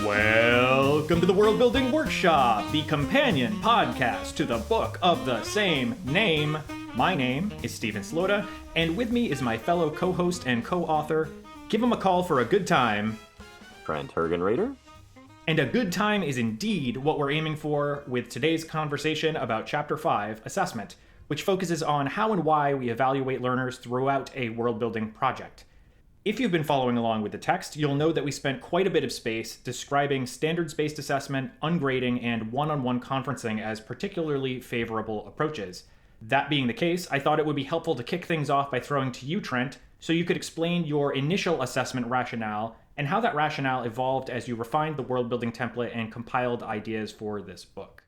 Welcome to the Worldbuilding Workshop, the companion podcast to the book of the same name. My name is Stephen Slota, and with me is my fellow co-host and co-author. Give him a call for a good time. Trent Hergenrader. And a good time is indeed what we're aiming for with today's conversation about Chapter 5, Assessment, which focuses on how and why we evaluate learners throughout a world-building project. If you've been following along with the text, you'll know that we spent quite a bit of space describing standards-based assessment, ungrading, and one-on-one conferencing as particularly favorable approaches. That being the case, I thought it would be helpful to kick things off by throwing to you, Trent, so you could explain your initial assessment rationale and how that rationale evolved as you refined the world-building template and compiled ideas for this book.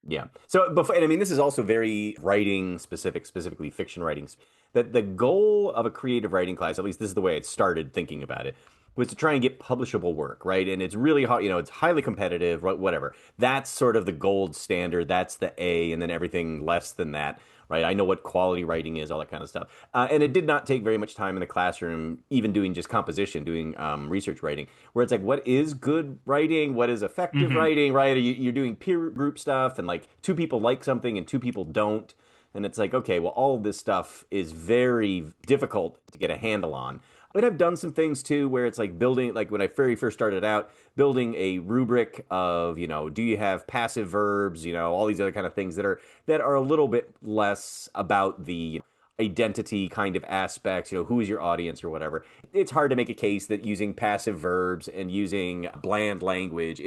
Yeah. So, and I mean, this is also very writing specific, specifically fiction writing. That the goal of a creative writing class, at least this is the way it started thinking about it, was to try and get publishable work, right? And it's really hard, it's highly competitive, whatever. That's sort of the gold standard. That's the A, and then everything less than that, right? I know what quality writing is, all that kind of stuff. And it did not take very much time in the classroom, even doing just composition, doing research writing, where it's like, what is good writing? What is effective writing, right? You're doing peer group stuff, and like two people like something and two people don't. And it's like, okay, well, all of this stuff is very difficult to get a handle on. But I've done some things too where it's like building, like when I very first started out, building a rubric of, do you have passive verbs, all these other kind of things that are a little bit less about the identity kind of aspects, who is your audience or whatever. It's hard to make a case that using passive verbs and using bland language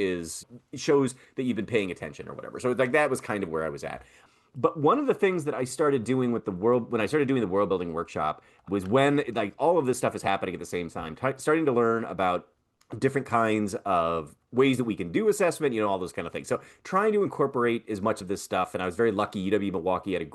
shows that you've been paying attention or whatever. So it's like that was kind of where I was at. But one of the things that I started doing when I started doing the world building workshop was when like all of this stuff is happening at the same time, starting to learn about different kinds of ways that we can do assessment, all those kind of things. So trying to incorporate as much of this stuff. And I was very lucky. UW-Milwaukee had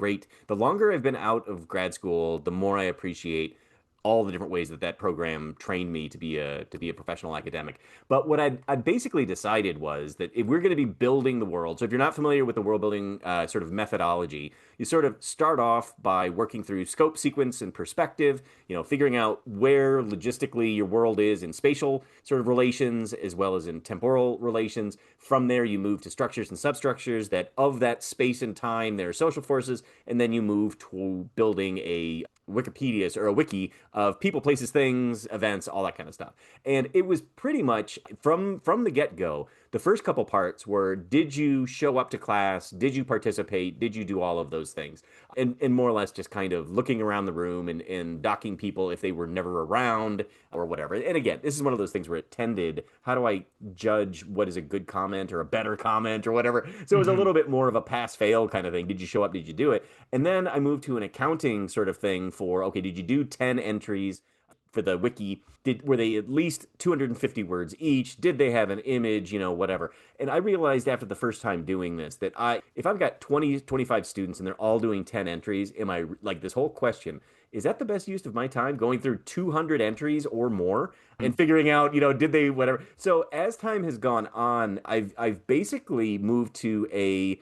the longer I've been out of grad school, the more I appreciate all the different ways that program trained me to be a professional academic. But what I basically decided was that if we're going to be building the world, so if you're not familiar with the world building sort of methodology, you sort of start off by working through scope, sequence, and perspective, figuring out where logistically your world is in spatial sort of relations as well as in temporal relations. From there, you move to structures and substructures that of that space and time, there are social forces, and then you move to building a Wikipedia or a wiki of people, places, things, events, all that kind of stuff. And it was pretty much from the get-go, the first couple parts were, did you show up to class? Did you participate? Did you do all of those things? And more or less just kind of looking around the room and docking people if they were never around or whatever. And again, this is one of those things where it tended, how do I judge what is a good comment or a better comment or whatever? So it was a little bit more of a pass-fail kind of thing. Did you show up? Did you do it? And then I moved to an accounting sort of thing for, okay, did you do 10 entries for the wiki? Were they at least 250 words each? Did they have an image, whatever? And I realized after the first time doing this that if I've got 25 students and they're all doing 10 entries, am I like this whole question, is that the best use of my time going through 200 entries or more and figuring out, did they whatever? So as time has gone on, I've basically moved to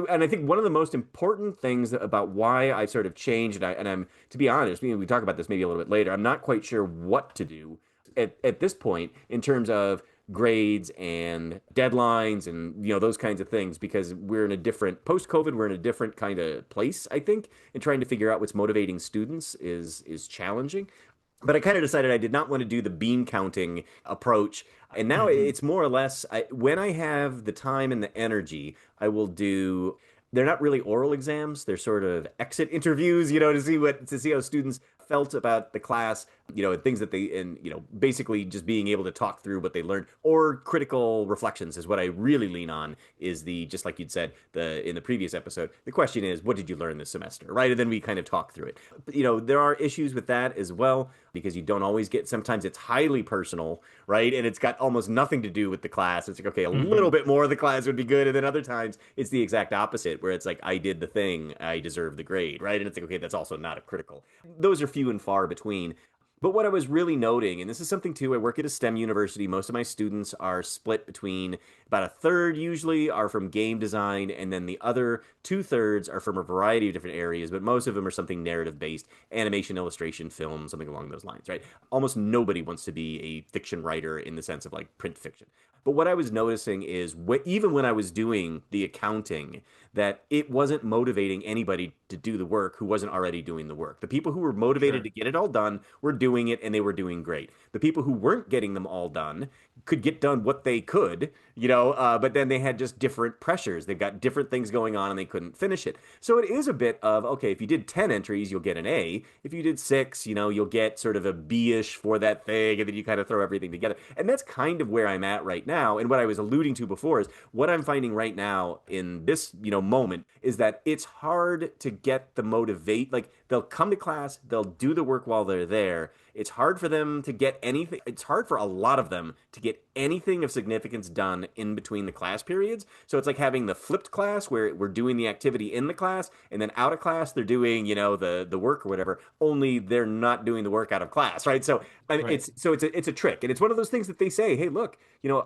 and I think one of the most important things about why I've sort of changed, and I'm, to be honest, we talk about this maybe a little bit later, I'm not quite sure what to do at this point in terms of grades and deadlines and, those kinds of things, because we're in a different, post-COVID, we're in a different kind of place, I think, and trying to figure out what's motivating students is challenging. But I kind of decided I did not want to do the bean counting approach. And now it's more or less, when I have the time and the energy, I will do, they're not really oral exams. They're sort of exit interviews, to see how students felt about the class, things that basically just being able to talk through what they learned, or critical reflections is what I really lean on, is just like you'd said in the previous episode, the question is, what did you learn this semester, right? And then we kind of talk through it. But, there are issues with that as well, because you don't always sometimes it's highly personal, right? And it's got almost nothing to do with the class. It's like, okay, a little bit more of the class would be good. And then other times it's the exact opposite, where it's like, I did the thing, I deserve the grade, right? And it's like, okay, that's also not a critical. Those are few and far between. But what I was really noting, and this is something too, I work at a STEM university. Most of my students are split between, about a third usually are from game design, and then the other 2/3 are from a variety of different areas, but most of them are something narrative-based, animation, illustration, film, something along those lines, right? Almost nobody wants to be a fiction writer in the sense of like print fiction. But what I was noticing is even when I was doing the accounting, that it wasn't motivating anybody to do the work who wasn't already doing the work. The people who were motivated Sure. to get it all done were doing it and they were doing great. The people who weren't getting them all done could get done what they could, but then they had just different pressures. They've got different things going on and they couldn't finish it. So it is a bit of, okay, if you did 10 entries, you'll get an A. If you did six, you'll get sort of a B-ish for that thing, and then you kind of throw everything together. And that's kind of where I'm at right now. And what I was alluding to before is what I'm finding right now in this, moment is that it's hard to get the motivate. Like they'll come to class, they'll do the work while they're there. It's hard for them to get anything. It's hard for a lot of them to get anything of significance done in between the class periods. So it's like having the flipped class where we're doing the activity in the class, and then out of class they're doing, the work or whatever. Only they're not doing the work out of class, right? So I mean, Right. it's a trick, and it's one of those things that they say, hey, look,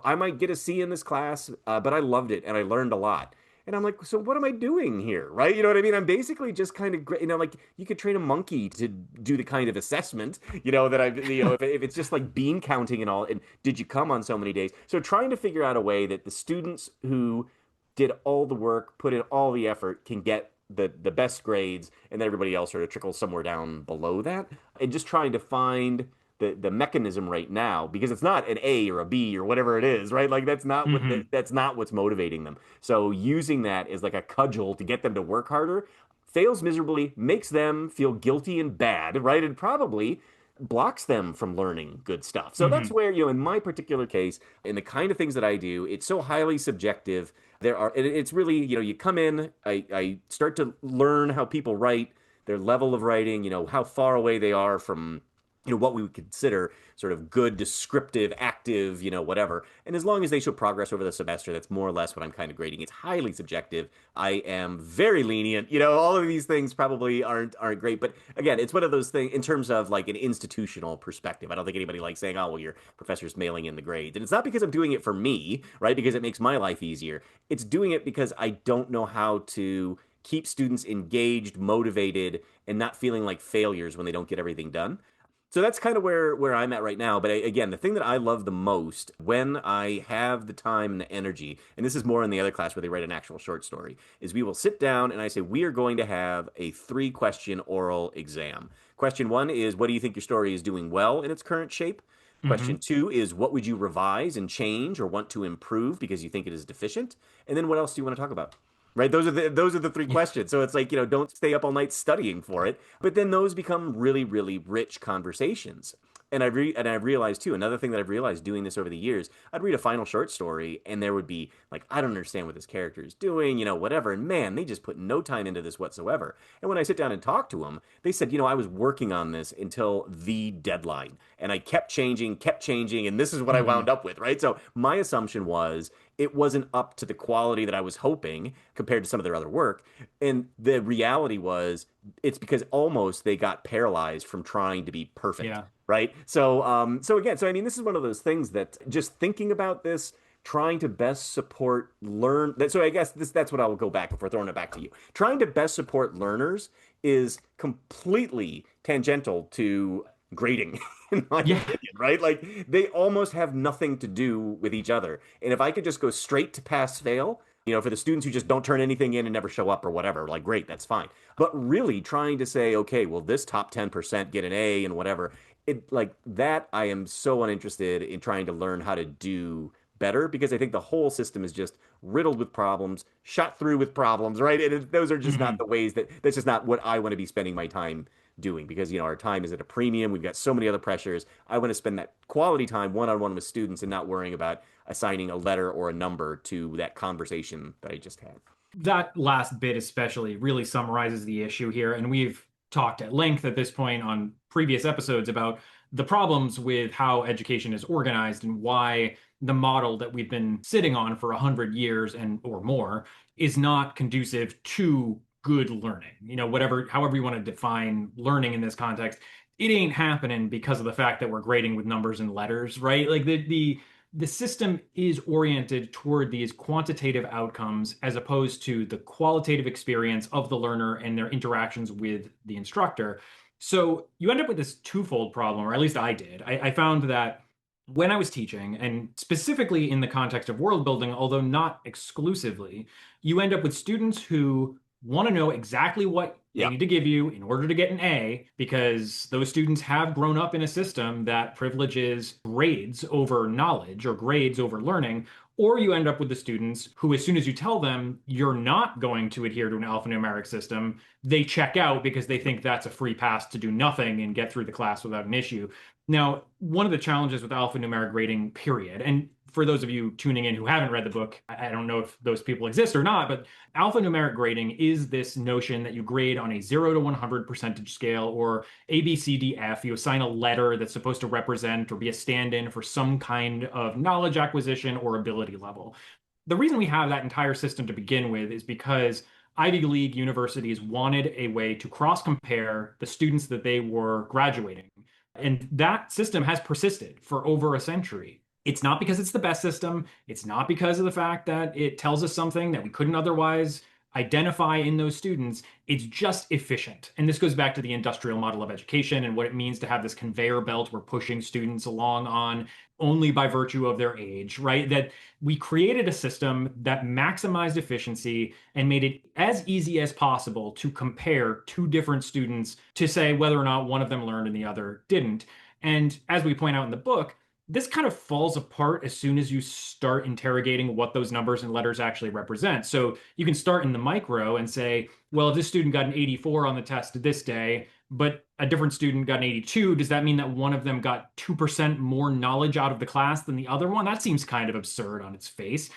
I might get a C in this class, but I loved it and I learned a lot. And I'm like, so what am I doing here? Right? You know what I mean? I'm basically just kind of, like you could train a monkey to do the kind of assessment, that if it's just like bean counting and all, and did you come on so many days? So trying to figure out a way that the students who did all the work, put in all the effort, can get the best grades, and then everybody else sort of trickles somewhere down below that. And just trying to find the mechanism right now, because it's not an A or a B or whatever it is, right? Like Hmm. that's not what's motivating them. So using that as like a cudgel to get them to work harder fails miserably, makes them feel guilty and bad, right? And probably blocks them from learning good stuff. So that's Hmm. where, in my particular case, in the kind of things that I do, it's so highly subjective. It's really, you come in, I start to learn how people write, their level of writing, how far away they are from, what we would consider sort of good, descriptive, active, whatever. And as long as they show progress over the semester, that's more or less what I'm kind of grading. It's highly subjective. I am very lenient. All of these things probably aren't great, but again, it's one of those things in terms of like an institutional perspective. I don't think anybody likes saying, "Oh, well, your professor's mailing in the grades," and it's not because I'm doing it for me, right? Because it makes my life easier. It's doing it because I don't know how to keep students engaged, motivated, and not feeling like failures when they don't get everything done. So that's kind of where I'm at right now. But again, the thing that I love the most when I have the time and the energy, and this is more in the other class where they write an actual short story, is we will sit down and I say, we are going to have a 3-question oral exam. Question 1 is, what do you think your story is doing well in its current shape? Question Hmm. 2 is, what would you revise and change or want to improve because you think it is deficient? And then what else do you want to talk about? Right? Those are the 3 Yeah. questions. So it's like, don't stay up all night studying for it. But then those become really, really rich conversations. And I've realized too, another thing that I've realized doing this over the years, I'd read a final short story and there would be like, I don't understand what this character is doing, whatever. And man, they just put no time into this whatsoever. And when I sit down and talk to them, they said, I was working on this until the deadline. And I kept changing, and this is what I Hmm. wound up with, right? So my assumption was it wasn't up to the quality that I was hoping compared to some of their other work. And the reality was it's because almost they got paralyzed from trying to be perfect, Yeah. right? So again, so I mean, this is one of those things that just thinking about this, trying to best support learn that. So I guess that's what I will go back before throwing it back to you. Trying to best support learners is completely tangential to grading, in my Yeah. opinion, right? Like they almost have nothing to do with each other. And if I could just go straight to pass fail, for the students who just don't turn anything in and never show up or whatever, like great, that's fine. But really trying to say, okay, well, this top 10% get an A and whatever, it like that, I am so uninterested in trying to learn how to do better because I think the whole system is just riddled with problems, shot through with problems, right? And those are just not Hmm. the ways that's just not what I want to be spending my time doing because our time is at a premium. We've got so many other pressures. I want to spend that quality time one-on-one with students and not worrying about assigning a letter or a number to that conversation that I just had. That last bit especially really summarizes the issue here, and we've talked at length at this point on previous episodes about the problems with how education is organized and why the model that we've been sitting on for 100 years and or more is not conducive to good learning. Whatever, however you want to define learning in this context, it ain't happening because of the fact that we're grading with numbers and letters, right? Like the system is oriented toward these quantitative outcomes as opposed to the qualitative experience of the learner and their interactions with the instructor. So you end up with this twofold problem, or at least I did. I found that when I was teaching, and specifically in the context of world building, although not exclusively, you end up with students who want to know exactly what they Yeah. need to give you in order to get an A, because those students have grown up in a system that privileges grades over knowledge or grades over learning. Or you end up with the students who, as soon as you tell them you're not going to adhere to an alphanumeric system, they check out because they think that's a free pass to do nothing and get through the class without an issue. Now, one of the challenges with alphanumeric grading, period, and for those of you tuning in who haven't read the book, I don't know if those people exist or not, but alphanumeric grading is this notion that you grade on a 0 to 100 percentage scale, or A, B, C, D, F. You assign a letter that's supposed to represent or be a stand-in for some kind of knowledge acquisition or ability level. The reason we have that entire system to begin with is because Ivy League universities wanted a way to cross-compare the students that they were graduating. And that system has persisted for over a century. It's not because it's the best system. It's not because of the fact that it tells us something that we couldn't otherwise identify in those students. It's just efficient. And this goes back to the industrial model of education and what it means to have this conveyor belt we're pushing students along on only by virtue of their age, right? That we created a system that maximized efficiency and made it as easy as possible to compare two different students to say whether or not one of them learned and the other didn't. And as we point out in the book, this kind of falls apart as soon as you start interrogating what those numbers and letters actually represent. So you can start in the micro and say, well, if this student got an 84 on the test this day, but a different student got an 82, does that mean that one of them got 2% more knowledge out of the class than the other one? That seems kind of absurd on its face.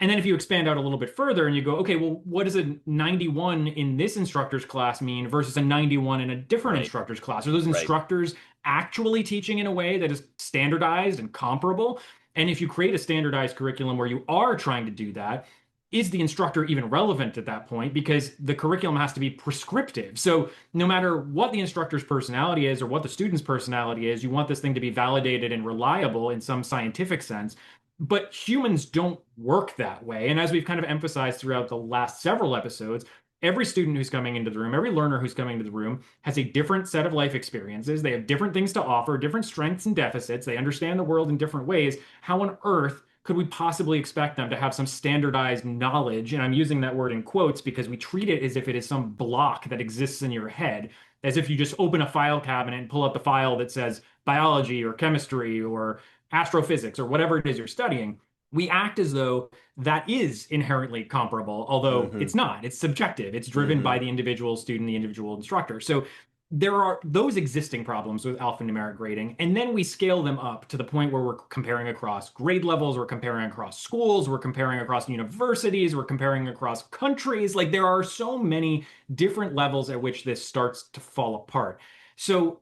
And then if you expand out a little bit further and you go, okay, well, what does a 91 in this instructor's class mean versus a 91 in a different Right. instructor's class? Are those Right. instructors actually teaching in a way that is standardized and comparable? And if you create a standardized curriculum where you are trying to do that, is the instructor even relevant at that point? Because the curriculum has to be prescriptive. So no matter what the instructor's personality is or what the student's personality is, you want this thing to be validated and reliable in some scientific sense. But humans don't work that way. And as we've kind of emphasized throughout the last several episodes, every student who's coming into the room, every learner who's coming into the room has a different set of life experiences. They have different things to offer, different strengths and deficits. They understand the world in different ways. How on earth could we possibly expect them to have some standardized knowledge? And I'm using that word in quotes because we treat it as if it is some block that exists in your head, as if you just open a file cabinet and pull out the file that says biology or chemistry or astrophysics or whatever it is you're studying. We act as though that is inherently comparable, although Mm-hmm. it's not. It's subjective. It's driven Mm-hmm. by the individual student, the individual instructor. So there are those existing problems with alphanumeric grading, and then we scale them up to the point where we're comparing across grade levels, we're comparing across schools, we're comparing across universities, we're comparing across countries. Like there are so many different levels at which this starts to fall apart. So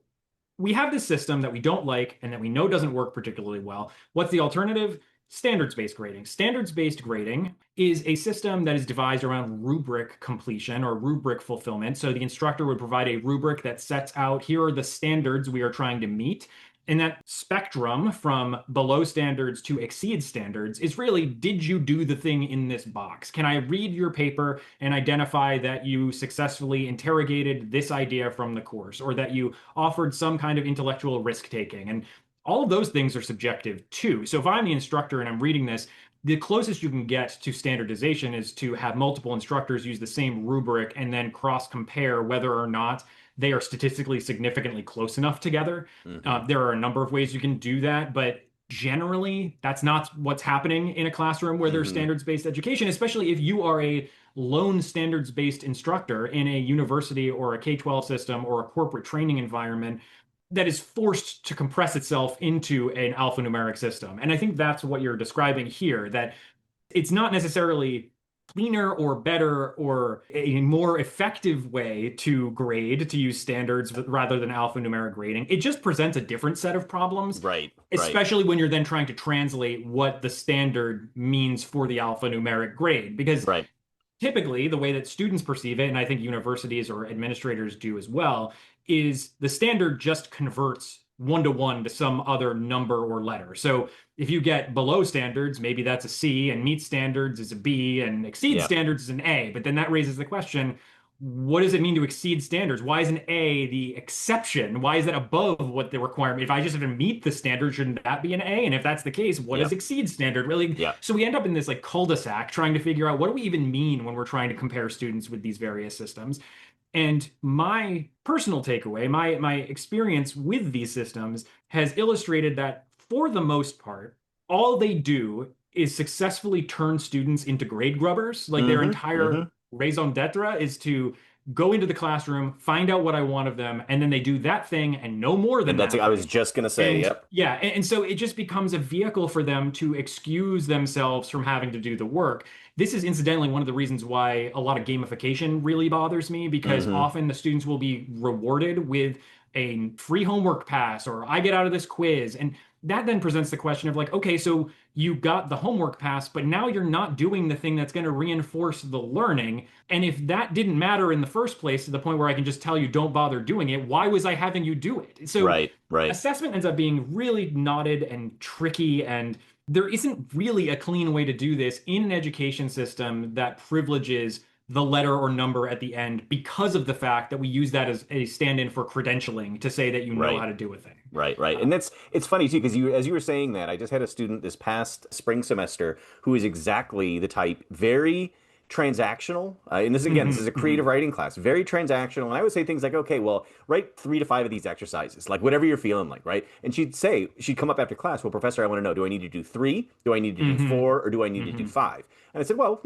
we have this system that we don't like and that we know doesn't work particularly well. What's the alternative? Standards-based grading. Standards-based grading is a system that is devised around rubric completion or rubric fulfillment. So the instructor would provide a rubric that sets out, here are the standards we are trying to meet. And that spectrum from below standards to exceed standards is really, did you do the thing in this box? Can I read your paper and identify that you successfully interrogated this idea from the course, or that you offered some kind of intellectual risk taking? And all of those things are subjective too. So if I'm the instructor and I'm reading this, the closest you can get to standardization is to have multiple instructors use the same rubric and then cross compare whether or not they are statistically significantly close enough together. Mm-hmm. There are a number of ways you can do that, but generally, that's not what's happening in a classroom where there's Mm-hmm. standards-based education, especially if you are a lone standards-based instructor in a university or a K-12 system or a corporate training environment that is forced to compress itself into an alphanumeric system. And I think that's what you're describing here, that it's not necessarily cleaner or better or a more effective way to grade, to use standards rather than alphanumeric grading. It just presents a different set of problems, Right. Right. especially when you're then trying to translate what the standard means for the alphanumeric grade. Because Right. typically the way that students perceive it, and I think universities or administrators do as well, is the standard just converts one to some other number or letter. So if you get below standards, maybe that's a C, and meet standards is a B, and exceed Yeah. standards is an A. But then that raises the question, what does it mean to exceed standards? Why is an A the exception? Why is that above what the requirement? If I just have to meet the standard, shouldn't that be an A? And if that's the case, what Yeah. does exceed standard really? Yeah. So we end up in this like cul-de-sac trying to figure out what do we even mean when we're trying to compare students with these various systems. And my personal takeaway, my experience with these systems has illustrated that for the most part, all they do is successfully turn students into grade grubbers. Like their Mm-hmm. entire Mm-hmm. raison d'etre is to go into the classroom, find out what I want of them, and then they do that thing and no more than And that's, that I was thing. just gonna say, And yep. yeah, and so it just becomes a vehicle for them to excuse themselves from having to do the work. This is incidentally one of the reasons why a lot of gamification really bothers me because Mm-hmm. often the students will be rewarded with a free homework pass or I get out of this quiz. And that then presents the question of like, okay, so you got the homework pass, but now you're not doing the thing that's going to reinforce the learning. And if that didn't matter in the first place to the point where I can just tell you don't bother doing it, why was I having you do it? So Right. Right. assessment ends up being really knotted and tricky, and there isn't really a clean way to do this in an education system that privileges the letter or number at the end because of the fact that we use that as a stand-in for credentialing to say that you know how Right. to do a thing. Right, right. Uh, And it's funny too, because as you were saying that, I just had a student this past spring semester who is exactly the type, very transactional. And this again, this is mhm, a creative mhm, writing class, very transactional. And I would say things like, okay, well, write 3 to 5 of these exercises, like whatever you're feeling like, right? And she'd come up after class, well, professor, I want to know, do I need to do 3? Do I need to do mhm, 4? Or do I need to do mhm, 5? And I said, well,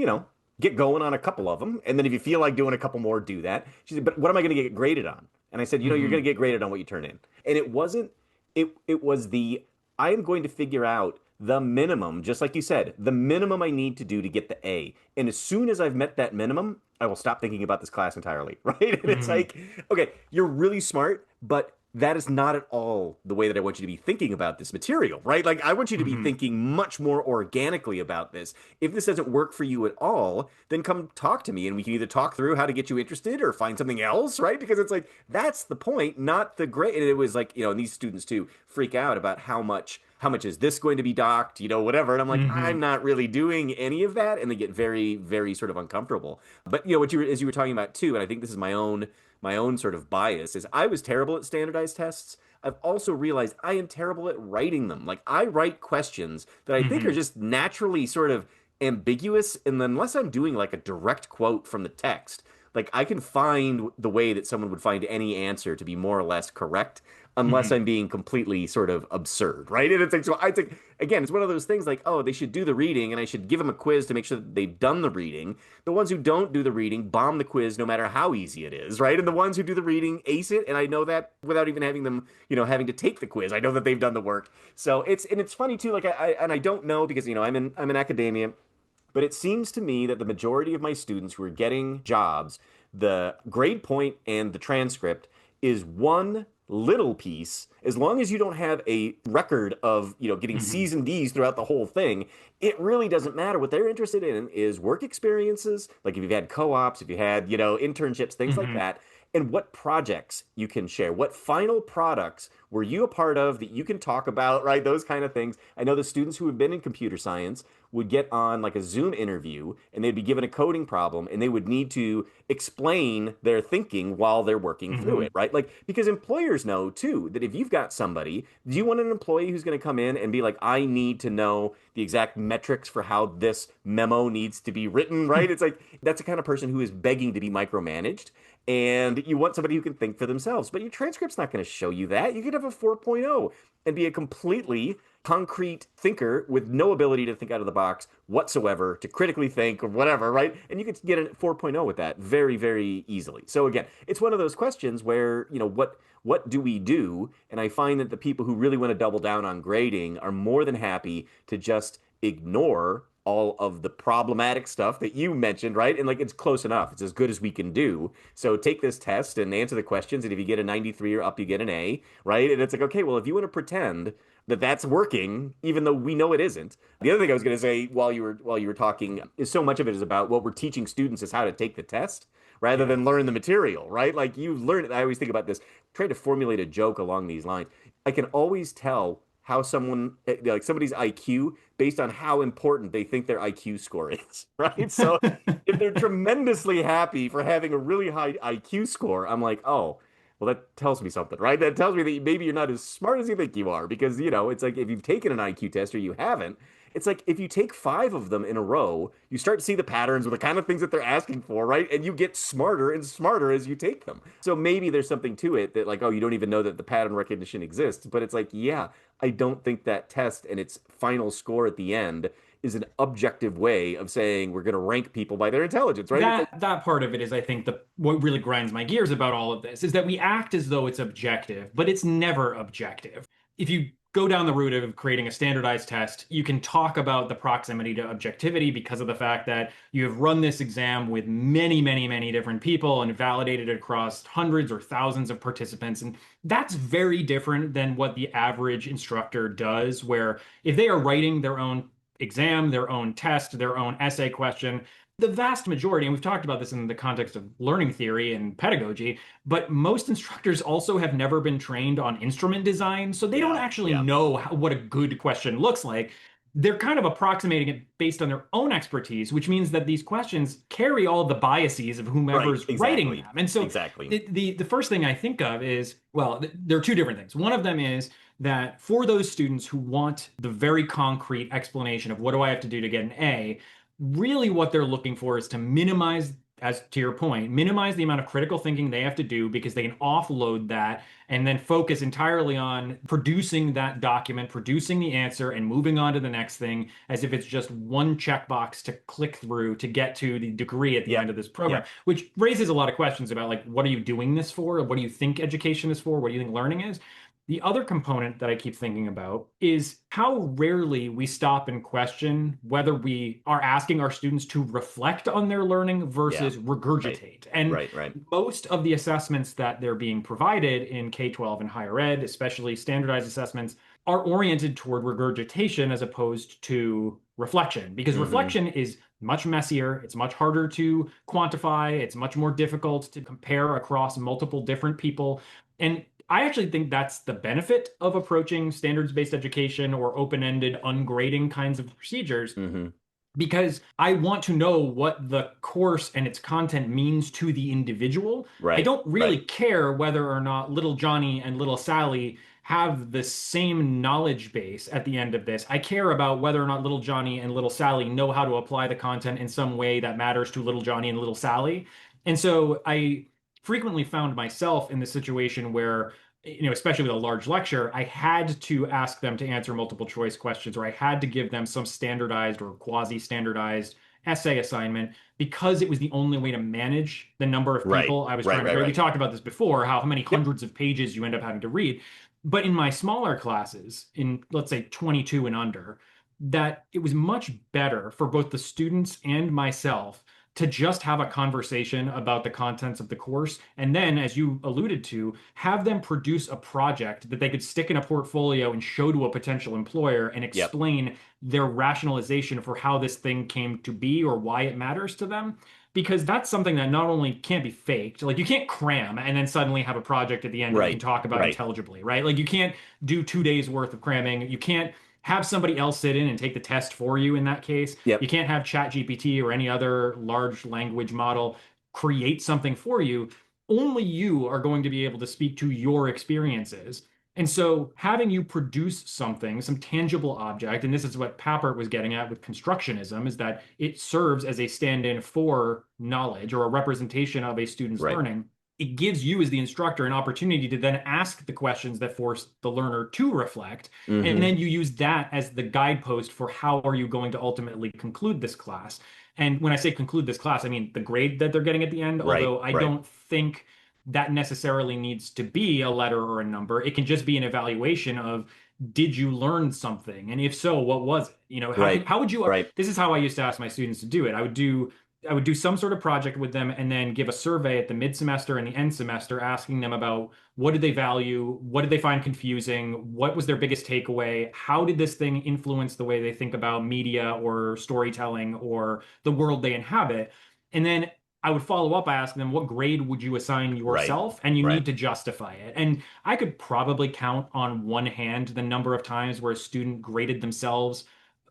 get going on a couple of them. And then if you feel like doing a couple more, do that. She said, but what am I going to get graded on? And I said, you're going mhm, to get graded on what you turn in. And it was the I am going to figure out the minimum, just like you said, the minimum I need to do to get the A. And as soon as I've met that minimum, I will stop thinking about this class entirely, right? And it's mhm, like, okay, you're really smart, but that is not at all the way that I want you to be thinking about this material, right? Like, I want you to be mhm, thinking much more organically about this. If this doesn't work for you at all, then come talk to me and we can either talk through how to get you interested or find something else, right? Because it's like, that's the point, not the grade. And it was like, and these students too freak out about how much is this going to be docked, whatever. And I'm like, I'm mhm. not really doing any of that. And they get very, very sort of uncomfortable. But as you were talking about too, and I think this is my own sort of bias is I was terrible at standardized tests. I've also realized I am terrible at writing them. Like I write questions that I think are Mhm. just naturally sort of ambiguous. And then unless I'm doing like a direct quote from the text, like I can find the way that someone would find any answer to be more or less correct unless Mhm. I'm being completely sort of absurd, right? And it's like, so I think, again, it's one of those things like, oh, they should do the reading and I should give them a quiz to make sure that they've done the reading. The ones who don't do the reading bomb the quiz no matter how easy it is, right? And the ones who do the reading ace it. And I know that without even having them, having to take the quiz. I know that they've done the work. So it's funny too, like I don't know because, I'm in academia. But it seems to me that the majority of my students who are getting jobs, the grade point and the transcript is one little piece. As long as you don't have a record of, getting Mhm. C's and D's throughout the whole thing, it really doesn't matter. What they're interested in is work experiences, like if you've had co-ops, if you had, internships, things like Mhm. that, and what projects you can share. What final products were you a part of that you can talk about, right? Those kind of things. I know the students who have been in computer science would get on like a Zoom interview and they'd be given a coding problem and they would need to explain their thinking while they're working through it, Mhm. right? Like, because employers know too that if you've got somebody, do you want an employee who's going to come in and be like, I need to know the exact metrics for how this memo needs to be written, right? It's like, that's the kind of person who is begging to be micromanaged. And you want somebody who can think for themselves. But your transcript's not going to show you that. You could have a 4.0 and be a completely concrete thinker with no ability to think out of the box whatsoever, to critically think or whatever, right? And you could get a 4.0 with that very, very easily. So again, it's one of those questions where, what do we do? And I find that the people who really want to double down on grading are more than happy to just ignore all of the problematic stuff that you mentioned, right? And like it's close enough. It's as good as we can do. So take this test and answer the questions. And if you get a 93 or up, you get an A, right? And it's like, okay, well, if you want to pretend that that's working, even though we know it isn't. The other thing I was going to say while you were talking is so much of it is about what we're teaching students is how to take the test rather Yeah. than learn the material, right? Like you learn it. I always think about this, trying to formulate a joke along these lines. I can always tell how someone like somebody's IQ based on how important they think their IQ score is, right? So if they're tremendously happy for having a really high IQ score, I'm like, oh, well, that tells me something, right? That tells me that maybe you're not as smart as you think you are, because, it's like if you've taken an IQ test or you haven't, it's like if you take five of them in a row, you start to see the patterns or the kind of things that they're asking for, right? And you get smarter and smarter as you take them. So maybe there's something to it that, like, oh, you don't even know that the pattern recognition exists. But it's like, yeah, I don't think that test and its final score at the end is an objective way of saying we're going to rank people by their intelligence, right? It's like, That part of it is, I think, the what really grinds my gears about all of this is that we act as though it's objective, but it's never objective. If you go down the route of creating a standardized test, you can talk about the proximity to objectivity because of the fact that you have run this exam with many, many, many different people and validated it across hundreds or thousands of participants. And that's very different than what the average instructor does, where if they are writing their own exam, their own test, their own essay question, the vast majority, and we've talked about this in the context of learning theory and pedagogy, but most instructors also have never been trained on instrument design, so they don't yeah, actually yeah, know what a good question looks like. They're kind of approximating it based on their own expertise, which means that these questions carry all the biases of right, whomever's writing exactly, them. And so exactly, the first thing I think of is, well, there are two different things. One of them is that for those students who want the very concrete explanation of what do I have to do to get an A, really what they're looking for is to minimize, as to your point, minimize the amount of critical thinking they have to do because they can offload that and then focus entirely on producing that document, producing the answer, and moving on to the next thing as if it's just one checkbox to click through to get to the degree at the end yep, of this program, yep, which raises a lot of questions about, like, what are you doing this for? What do you think education is for? What do you think learning is? The other component that I keep thinking about is how rarely we stop and question whether we are asking our students to reflect on their learning yeah, versus right, regurgitate. And right, right, most of the assessments that they're being provided in K-12 and higher ed, especially standardized assessments, are oriented toward regurgitation as opposed to reflection, because mm-hmm, reflection is much messier, it's much harder to quantify, it's much more difficult to compare across multiple different people. And I actually think that's the benefit of approaching standards-based education or open-ended ungrading kinds of procedures, mm-hmm, because I want to know what the course and its content means to the individual. I right, don't really right, care whether or not little Johnny and little Sally have the same knowledge base at the end of this. I care about whether or not little Johnny and little Sally know how to apply the content in some way that matters to little Johnny and little Sally. And so I frequently found myself in the situation where, especially with a large lecture, I had to ask them to answer multiple choice questions, or I had to give them some standardized or quasi-standardized essay assignment because it was the only way to manage the number of right, people I was right, trying to right, grade. We right, talked about this before, how many yep, hundreds of pages you end up having to read. But in my smaller classes, in let's say 22 and under, that it was much better for both the students and myself to just have a conversation about the contents of the course. And then, as you alluded to, have them produce a project that they could stick in a portfolio and show to a potential employer and yep, explain their rationalization for how this thing came to be or why it matters to them. Because that's something that not only can't be faked, like you can't cram and then suddenly have a project at the end that you can right, talk about right, intelligibly, right? Like you can't do 2 days worth of cramming. You can't have somebody else sit in and take the test for you in that case. You yep, can't have ChatGPT or any other large language model create something for you. Only you are going to be able to speak to your experiences. And so having you produce something, some tangible object, and this is what Papert was getting at with constructionism, is that it serves as a stand-in for knowledge or a representation of a student's right, learning. It gives you as the instructor an opportunity to then ask the questions that force the learner to reflect, and mm-hmm, then you use that as the guidepost for how are you going to ultimately conclude this class. And when I say conclude this class, I mean the grade that they're getting at the end, right, although I right, don't think that necessarily needs to be a letter or a number. It can just be an evaluation of, did you learn something? And if so, what was it? right, How would you, right, this is how I used to ask my students to do it. I would do some sort of project with them and then give a survey at the mid semester and the end semester asking them about what did they value, what did they find confusing, what was their biggest takeaway, how did this thing influence the way they think about media or storytelling or the world they inhabit. And then I would follow up by asking them, what grade would you assign Right. yourself? And you Right. need to justify it. And I could probably count on one hand the number of times where a student graded themselves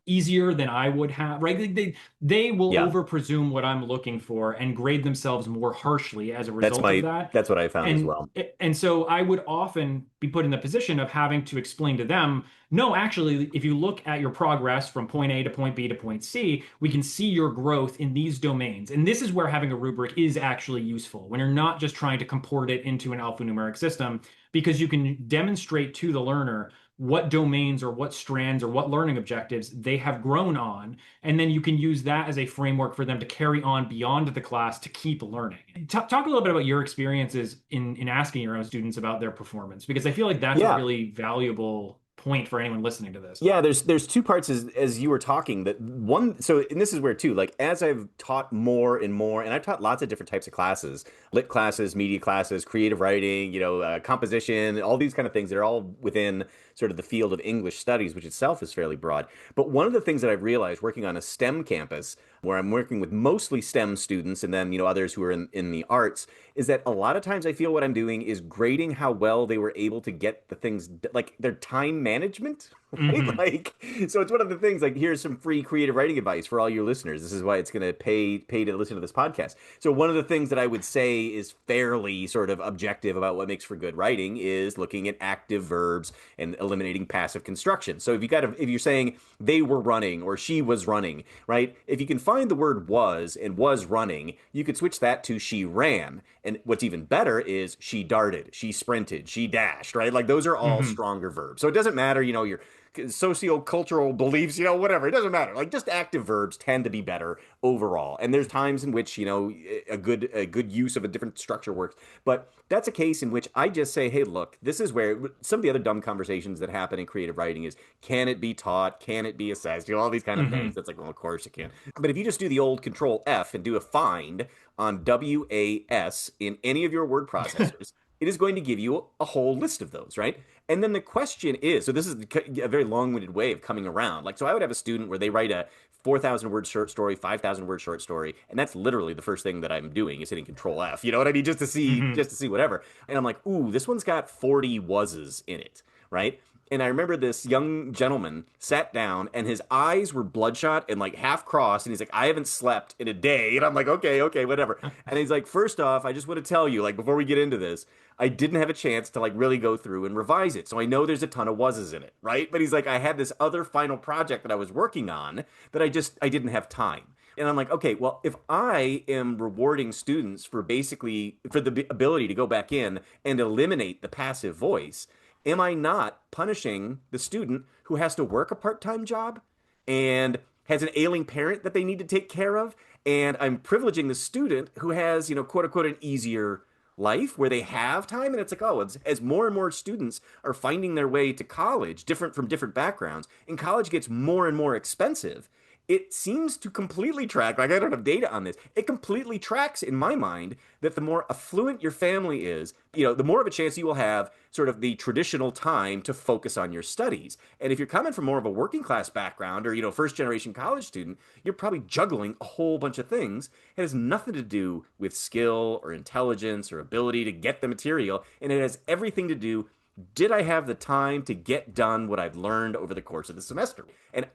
easier than I would have, right? They will Yeah. over presume what I'm looking for and grade themselves more harshly as a That's result of my that. that's what I found as And well. and so I would often be put in the position of having to explain to them, no, actually, if you look at your progress from point A to point B to point C, we can see your growth in these domains. And this is where having a rubric is actually useful when you're not just trying to comport it into an alphanumeric system, because you can demonstrate to the learner what domains or what strands or what learning objectives they have grown on. And then you can use that as a framework for them to carry on beyond the class to keep learning. Talk a little bit about your experiences in asking your own students about their performance, because I feel like that's a Yeah. really valuable point for anyone listening to this. Yeah, there's two parts as you were talking. That one, so and this is where too, like as I've taught more and more, and I've taught lots of different types of classes, lit classes, media classes, creative writing, composition, all these kind of things that are all within sort of the field of English studies, which itself is fairly broad. But one of the things that I've realized working on a STEM campus, where I'm working with mostly STEM students and then others who are in the arts, is that a lot of times I feel what I'm doing is grading how well they were able to get the things like their time management, right? Hmm. Like, so it's one of the things like here's some free creative writing advice for all your listeners. This is why it's going to pay to listen to this podcast. So one of the things that I would say is fairly sort of objective about what makes for good writing is looking at active verbs and eliminating passive construction. So if you're saying they were running or she was running, right? If you can find the word was and was running, you could switch that to she ran. And what's even better is she darted, she sprinted, she dashed, right? Like those are all Hmm. stronger verbs. So it doesn't matter, your socio-cultural beliefs, whatever. It doesn't matter. Like just active verbs tend to be better overall. And there's times in which, a good use of a different structure works. But that's a case in which I just say, hey, look, this is where some of the other dumb conversations that happen in creative writing is, can it be taught? Can it be assessed? All these kind of things. Hmm. That's like, well, of course it can. But if you just do the old control F and do a find on WAS in any of your word processors, it is going to give you a whole list of those, right? And then the question is, so this is a very long-winded way of coming around. Like, so I would have a student where they write a 4,000 word short story, 5,000 word short story, and that's literally the first thing that I'm doing is hitting Control F. You know what I mean? Hmm. Just to see whatever. And I'm like, ooh, this one's got 40 wases in it, right? And I remember this young gentleman sat down and his eyes were bloodshot and like half crossed. And he's like, I haven't slept in a day. And I'm like, okay, whatever. And he's like, first off, I just want to tell you, like, before we get into this, I didn't have a chance to like really go through and revise it. So I know there's a ton of was's in it, right? But he's like, I had this other final project that I was working on that I didn't have time. And I'm like, okay, well, if I am rewarding students for the ability to go back in and eliminate the passive voice, am I not punishing the student who has to work a part-time job and has an ailing parent that they need to take care of? And I'm privileging the student who has, quote unquote, an easier life where they have time. And it's like, oh, as more and more students are finding their way to college, different from different backgrounds, and college gets more and more expensive, it seems to completely track, like I don't have data on this, it completely tracks in my mind that the more affluent your family is, the more of a chance you will have sort of the traditional time to focus on your studies. And if you're coming from more of a working class background or, first generation college student, you're probably juggling a whole bunch of things. It has nothing to do with skill or intelligence or ability to get the material. And it has everything to do, did I have the time to get done what I've learned over the course of the semester? And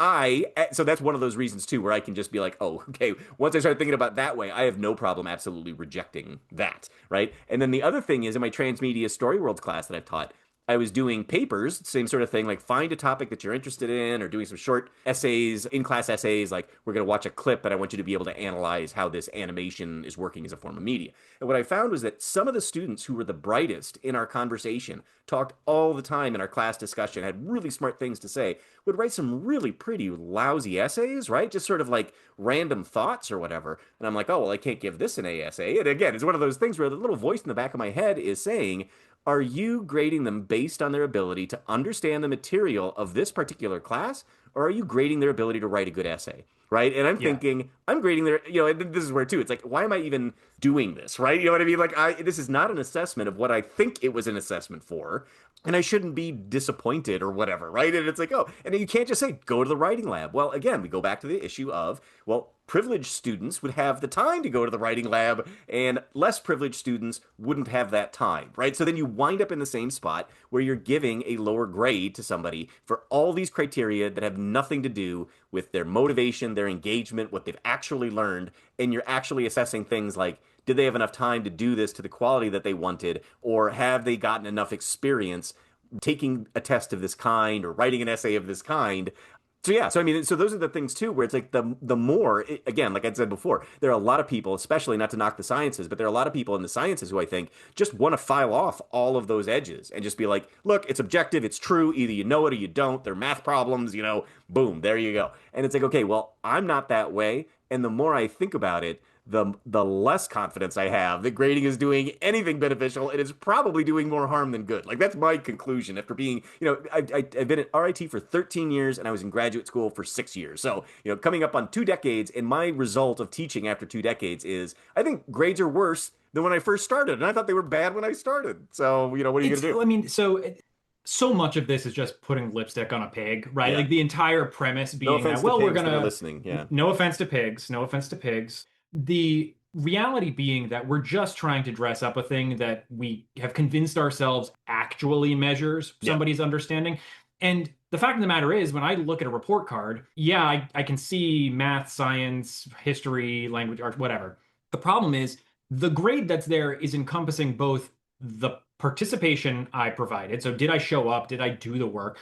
so that's one of those reasons too, where I can just be like, oh, okay, once I start thinking about that way, I have no problem absolutely rejecting that, right? And then the other thing is in my transmedia story worlds class that I've taught, I was doing papers, same sort of thing, like find a topic that you're interested in or doing some short essays, in-class essays, like we're going to watch a clip, but I want you to be able to analyze how this animation is working as a form of media. And what I found was that some of the students who were the brightest in our conversation, talked all the time in our class discussion, had really smart things to say, would write some really pretty lousy essays, right? Just sort of like random thoughts or whatever. And I'm like, oh, well, I can't give this an A essay. And again, it's one of those things where the little voice in the back of my head is saying, are you grading them based on their ability to understand the material of this particular class, or are you grading their ability to write a good essay? Right. And I'm Yeah. thinking, I'm grading their, and this is where too, it's like, why am I even doing this? Right. You know what I mean? Like, this is not an assessment of what I think it was an assessment for. And I shouldn't be disappointed or whatever. Right. And it's like, oh, and you can't just say, go to the writing lab. Well, again, we go back to the issue of, well, privileged students would have the time to go to the writing lab, and less privileged students wouldn't have that time, right? So then you wind up in the same spot where you're giving a lower grade to somebody for all these criteria that have nothing to do with their motivation, their engagement, what they've actually learned, and you're actually assessing things like, did they have enough time to do this to the quality that they wanted, or have they gotten enough experience taking a test of this kind or writing an essay of this kind? So yeah, so I mean, so those are the things too, where it's like the more again, like I said before, there are a lot of people, especially not to knock the sciences, but there are a lot of people in the sciences who I think just want to file off all of those edges and just be like, look, it's objective, it's true, either you know it or you don't. They're math problems, boom, there you go. And it's like, okay, well, I'm not that way, and the more I think about it, the less confidence I have that grading is doing anything beneficial. It is probably doing more harm than good. Like that's my conclusion after being, I've been at RIT for 13 years and I was in graduate school for 6 years. So, coming up on 2 decades, and my result of teaching after 2 decades is I think grades are worse than when I first started. And I thought they were bad when I started. So, what are you going to do? I mean, so much of this is just putting lipstick on a pig, right? Yeah. Like the entire premise No being offense that, to well, we're pigs that are gonna, listening. Yeah. no offense to pigs, no offense to pigs. The reality being that we're just trying to dress up a thing that we have convinced ourselves actually measures Yeah. somebody's understanding. And the fact of the matter is, when I look at a report card, yeah, I can see math, science, history, language, art, whatever. The problem is the grade that's there is encompassing both the participation I provided. So did I show up? Did I do the work?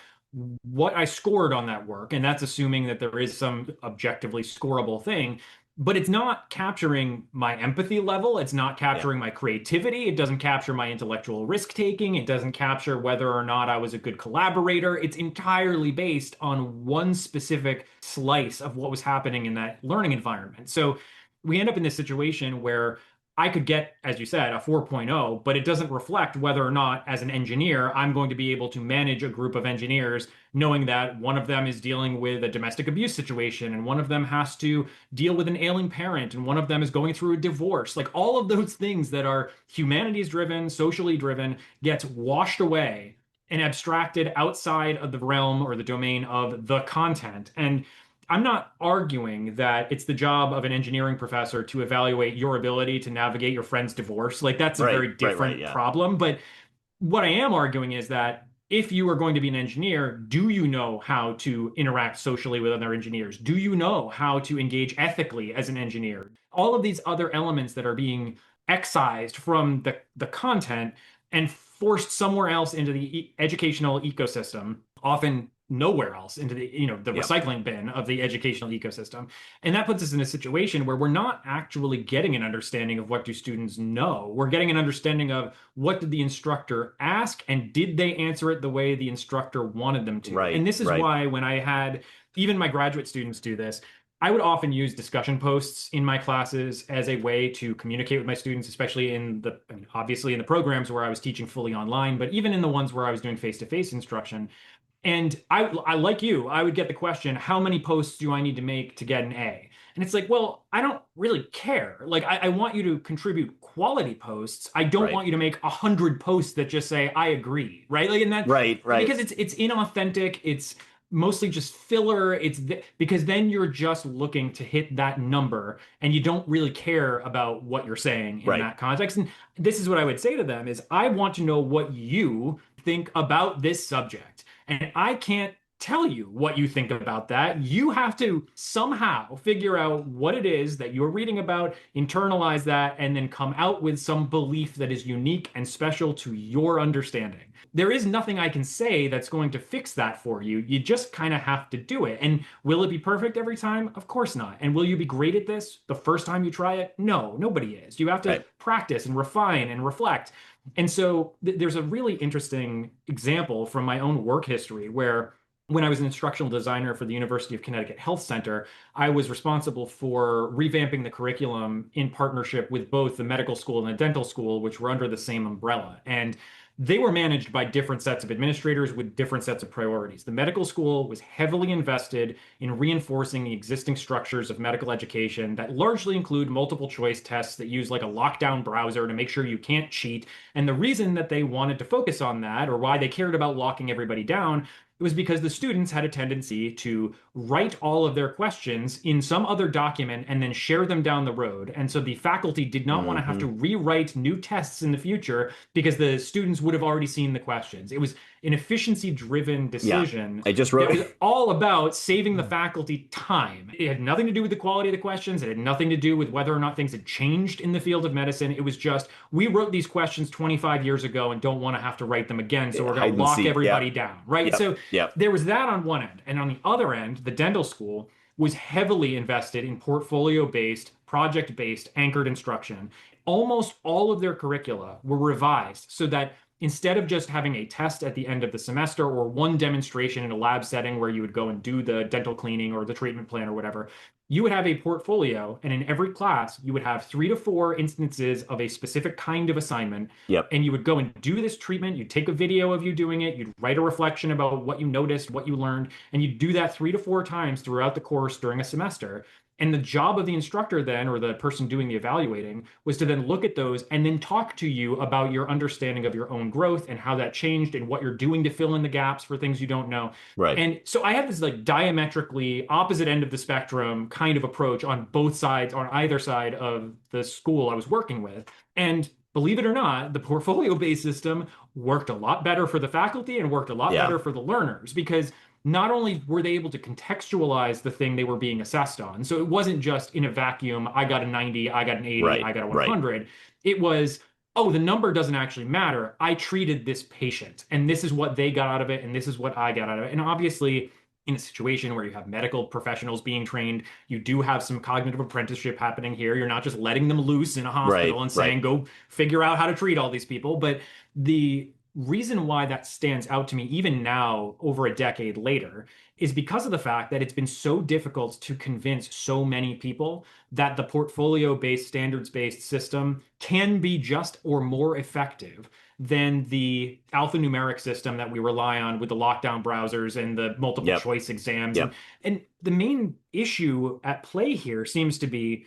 What I scored on that work, and that's assuming that there is some objectively scorable thing, but it's not capturing my empathy level. It's not Yeah. capturing my creativity. It doesn't capture my intellectual risk taking. It doesn't capture whether or not I was a good collaborator. It's entirely based on one specific slice of what was happening in that learning environment. So we end up in this situation where I could get, as you said, a 4.0, but it doesn't reflect whether or not, as an engineer, I'm going to be able to manage a group of engineers, knowing that one of them is dealing with a domestic abuse situation, and one of them has to deal with an ailing parent, and one of them is going through a divorce. Like all of those things that are humanities driven, socially driven, gets washed away and abstracted outside of the realm or the domain of the content. And I'm not arguing that it's the job of an engineering professor to evaluate your ability to navigate your friend's divorce. Like that's a Right. very Right. Right. different Yeah. problem. But what I am arguing is that if you are going to be an engineer, do you know how to interact socially with other engineers? Do you know how to engage ethically as an engineer? All of these other elements that are being excised from the content and forced somewhere else into the educational ecosystem, often nowhere else into the Yeah. recycling bin of the educational ecosystem. And that puts us in a situation where we're not actually getting an understanding of what do students know. We're getting an understanding of what did the instructor ask and did they answer it the way the instructor wanted them to. Right. And this is Right. why when I had even my graduate students do this, I would often use discussion posts in my classes as a way to communicate with my students, especially obviously in the programs where I was teaching fully online, but even in the ones where I was doing face-to-face instruction. And I like you, I would get the question, how many posts do I need to make to get an A? And it's like, well, I don't really care. Like, I want you to contribute quality posts. I don't Right. want you to make 100 posts that just say, I agree, right? Like, and that, Right. Right. because it's inauthentic. It's mostly just filler. Because then you're just looking to hit that number and you don't really care about what you're saying in Right. that context. And this is what I would say to them is I want to know what you think about this subject. And I can't tell you what you think about that. You have to somehow figure out what it is that you're reading about, internalize that, and then come out with some belief that is unique and special to your understanding. There is nothing I can say that's going to fix that for you. You just kind of have to do it. And will it be perfect every time? Of course not. And will you be great at this the first time you try it? No, nobody is. You have to Right. practice and refine and reflect. And so there's a really interesting example from my own work history where when I was an instructional designer for the University of Connecticut Health Center, I was responsible for revamping the curriculum in partnership with both the medical school and the dental school, which were under the same umbrella. And they were managed by different sets of administrators with different sets of priorities. The medical school was heavily invested in reinforcing the existing structures of medical education that largely include multiple choice tests that use like a lockdown browser to make sure you can't cheat. And the reason that they wanted to focus on that, or why they cared about locking everybody down, It was because the students had a tendency to write all of their questions in some other document and then share them down the road. And so the faculty did not want to have Hmm. to rewrite new tests in the future because the students would have already seen the questions. It was an efficiency-driven Yeah. decision I just that wrote. was all about saving the faculty time. It had nothing to do with the quality of the questions. It had nothing to do with whether or not things had changed in the field of medicine. It was just, we wrote these questions 25 years ago and don't want to have to write them again. So we're going Hide to and lock seek. everybody Yep. down, right? Yep. So Yep. there was that on one end. And on the other end, the dental school was heavily invested in portfolio-based, project-based, anchored instruction. Almost all of their curricula were revised so that instead of just having a test at the end of the semester or one demonstration in a lab setting where you would go and do the dental cleaning or the treatment plan or whatever, you would have a portfolio, and in every class, you would have 3 to 4 instances of a specific kind of assignment. Yep. And you would go and do this treatment. You'd take a video of you doing it. You'd write a reflection about what you noticed, what you learned, and you'd do that 3 to 4 times throughout the course during a semester. And the job of the instructor then, or the person doing the evaluating, was to then look at those and then talk to you about your understanding of your own growth and how that changed and what you're doing to fill in the gaps for things you don't know. Right. And so I had this like diametrically opposite end of the spectrum kind of approach on both sides, on either side of the school I was working with. And believe it or not, the portfolio-based system worked a lot better for the faculty and worked a lot Yeah. better for the learners because not only were they able to contextualize the thing they were being assessed on, so it wasn't just in a vacuum, I got a 90, I got an 80, Right. I got a Right. 100. It was, oh, the number doesn't actually matter. I treated this patient, and this is what they got out of it, and this is what I got out of it. And obviously, in a situation where you have medical professionals being trained, you do have some cognitive apprenticeship happening here. You're not just letting them loose in a Right. hospital and Right. saying, go figure out how to treat all these people. But the reason why that stands out to me, even now, over a decade later, is because of the fact that it's been so difficult to convince so many people that the portfolio-based, standards-based system can be just or more effective than the alphanumeric system that we rely on with the lockdown browsers and the multiple Yep. choice exams. And Yep. and the main issue at play here seems to be,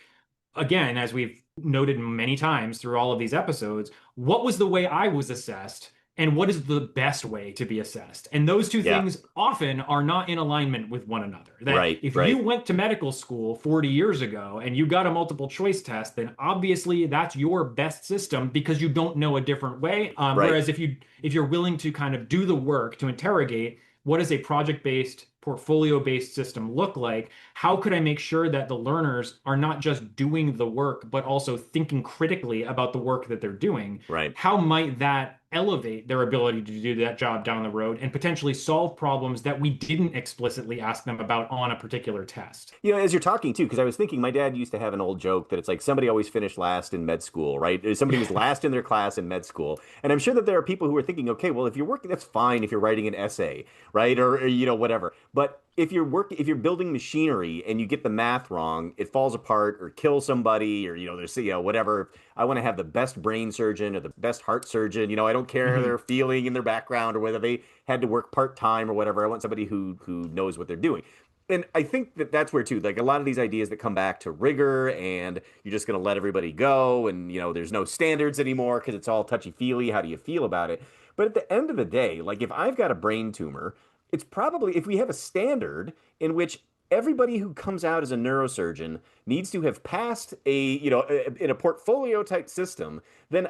again, as we've noted many times through all of these episodes, what was the way I was assessed and what is the best way to be assessed? And those two Yeah. things often are not in alignment with one another. That Right. if you Right. went to medical school 40 years ago and you got a multiple choice test, then obviously that's your best system because you don't know a different way. Right. Whereas if you're willing to kind of do the work to interrogate what does a project-based, portfolio-based system look like? How could I make sure that the learners are not just doing the work, but also thinking critically about the work that they're doing? Right. How might that elevate their ability to do that job down the road and potentially solve problems that we didn't explicitly ask them about on a particular test? As you're talking too, because I was thinking my dad used to have an old joke that it's like somebody always finished last in med school, right? Somebody was last in their class in med school. And I'm sure that there are people who are thinking, okay, well, if you're working, that's fine if you're writing an essay, right? Or whatever. But if you're building machinery and you get the math wrong, it falls apart or kills somebody, or there's whatever. I want to have the best brain surgeon or the best heart surgeon. I don't care Mhm. their feeling in their background or whether they had to work part-time or whatever. I want somebody who knows what they're doing. And I think that that's where too, like a lot of these ideas that come back to rigor and you're just going to let everybody go and there's no standards anymore because it's all touchy-feely. How do you feel about it? But at the end of the day, like if I've got a brain tumor, it's probably if we have a standard in which everybody who comes out as a neurosurgeon needs to have passed in a portfolio type system, then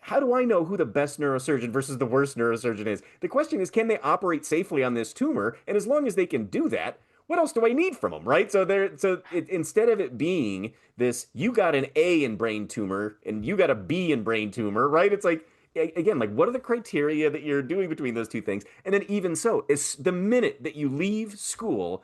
how do I know who the best neurosurgeon versus the worst neurosurgeon is? The question is, can they operate safely on this tumor? And as long as they can do that, what else do I need from them, right? Instead of it being this, you got an A in brain tumor and you got a B in brain tumor, right? It's like, again, like what are the criteria that you're doing between those two things? And then even so, it's the minute that you leave school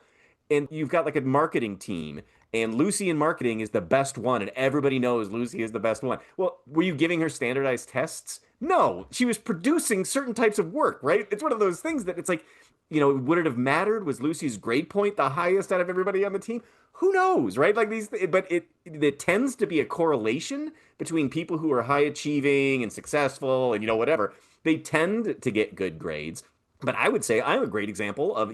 and you've got like a marketing team and Lucy in marketing is the best one and everybody knows Lucy is the best one. Well, were you giving her standardized tests? No, she was producing certain types of work, right? It's one of those things that it's like, would it have mattered? Was Lucy's grade point the highest out of everybody on the team? Who knows, right? Like but it tends to be a correlation between people who are high achieving and successful and whatever. They tend to get good grades. But I would say I'm a great example of,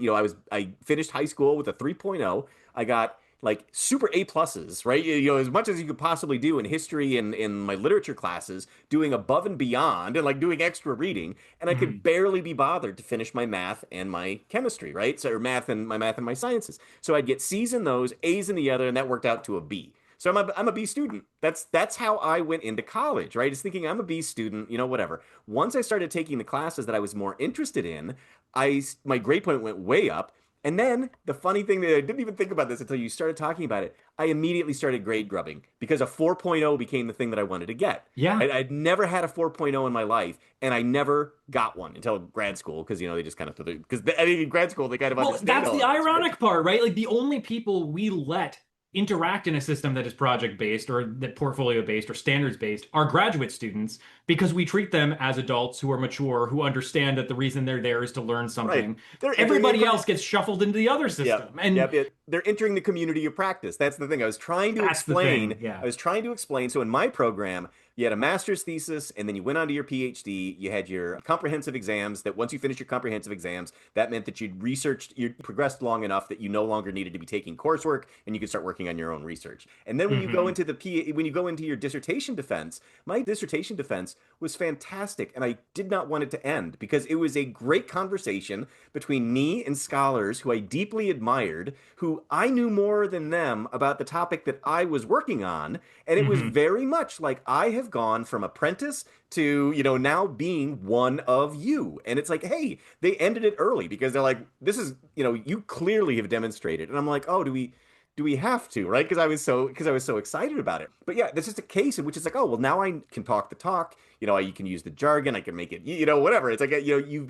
I finished high school with a 3.0. I got like super A pluses, right? You know, as much as you could possibly do in history and in my literature classes, doing above and beyond and like doing extra reading, and I could Mhm. barely be bothered to finish my math and my chemistry, right? So or math and my sciences. So I'd get C's in those, A's in the other, and that worked out to a B. So I'm a B student. That's how I went into college, right? Is thinking I'm a B student, you know, whatever. Once I started taking the classes that I was more interested in, I my grade point went way up. And then the funny thing that I didn't even think about this until you started talking about it, I immediately started grade grubbing because a 4.0 became the thing that I wanted to get. Yeah. I'd never had a 4.0 in my life, and I never got one until grad school because you know they just kind of because I think in grad school they kind of Well, understand that's all the of this, right? ironic part, right? Like the only people we let interact in a system that is project based or that portfolio based or standards based are graduate students because we treat them as adults who are mature, who understand that the reason they're there is to learn Right. something. They're entering the Everybody else gets shuffled into the other Yep. system. And Yep. They're entering the community of practice. That's the thing. that's the thing. Yeah. I was trying to explain. So in my program, you had a master's thesis and then you went on to your PhD. You had your comprehensive exams that once you finished your comprehensive exams, that meant that you'd progressed long enough that you no longer needed to be taking coursework and you could start working on your own research. And then Hmm. when you go into your dissertation defense, my dissertation defense was fantastic and I did not want it to end because it was a great conversation between me and scholars who I deeply admired, who I knew more than them about the topic that I was working on. And it was Hmm. very much like I have gone from apprentice to, you know, now being one of you. And it's like, hey, they ended it early because they're like, this is, you know, you clearly have demonstrated. And I'm like, oh, do we have to, right? Because I was so excited about it. But yeah, this is a case in which it's like, oh, well, now I can talk the talk. You know, you can use the jargon. I can make it, you know, whatever. It's like, you know,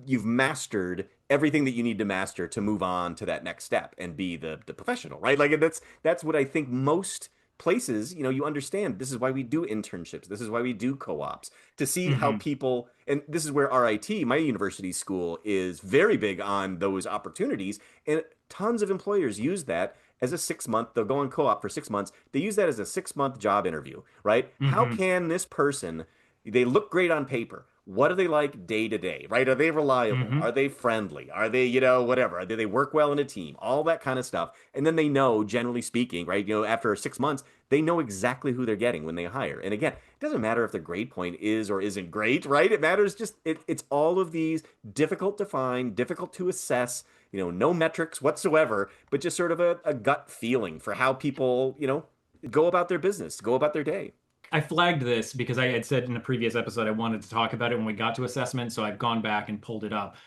you've mastered everything that you need to master to move on to that next step and be the professional, right? Like that's what I think most places, you know, you understand this is why we do internships. This is why we do co-ops to see how Hmm. people, and this is where RIT, my university school, is very big on those opportunities. And tons of employers use that as a 6 month, they'll go on co-op for 6 months. They use that as a 6 month job interview, right? How Hmm. can this person, they look great on paper. What are they like day to day, right? Are they reliable? Hmm. Are they friendly? Are they, you know, whatever? Do they work well in a team? All that kind of stuff. And then they know, generally speaking, right? You know, after 6 months, they know exactly who they're getting when they hire. And again, it doesn't matter if the grade point is or isn't great, right? It matters just, it's all of these difficult to find, difficult to assess, you know, no metrics whatsoever, but just sort of a gut feeling for how people, you know, go about their business, go about their day. I flagged this because I had said in a previous episode I wanted to talk about it when we got to assessment, so I've gone back and pulled it up.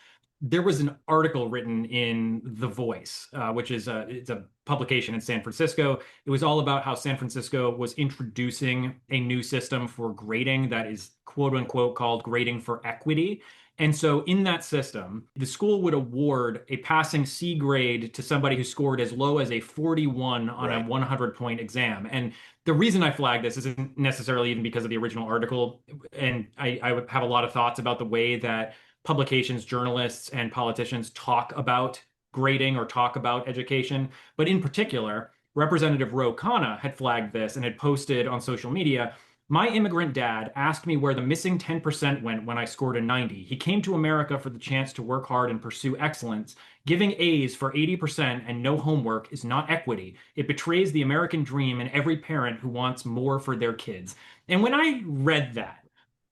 There was an article written in The Voice, which is it's a publication in San Francisco. It was all about how San Francisco was introducing a new system for grading that is quote unquote called grading for equity. And so in that system, the school would award a passing C grade to somebody who scored as low as a 41 on a Right. 100-point exam. And the reason I flag this isn't necessarily even because of the original article, and I would have a lot of thoughts about the way that publications, journalists, and politicians talk about grading or talk about education. But in particular, Representative Ro Khanna had flagged this and had posted on social media. My immigrant dad asked me where the missing 10% went when I scored a 90. He came to America for the chance to work hard and pursue excellence. Giving A's for 80% and no homework is not equity. It betrays the American dream and every parent who wants more for their kids. And when I read that,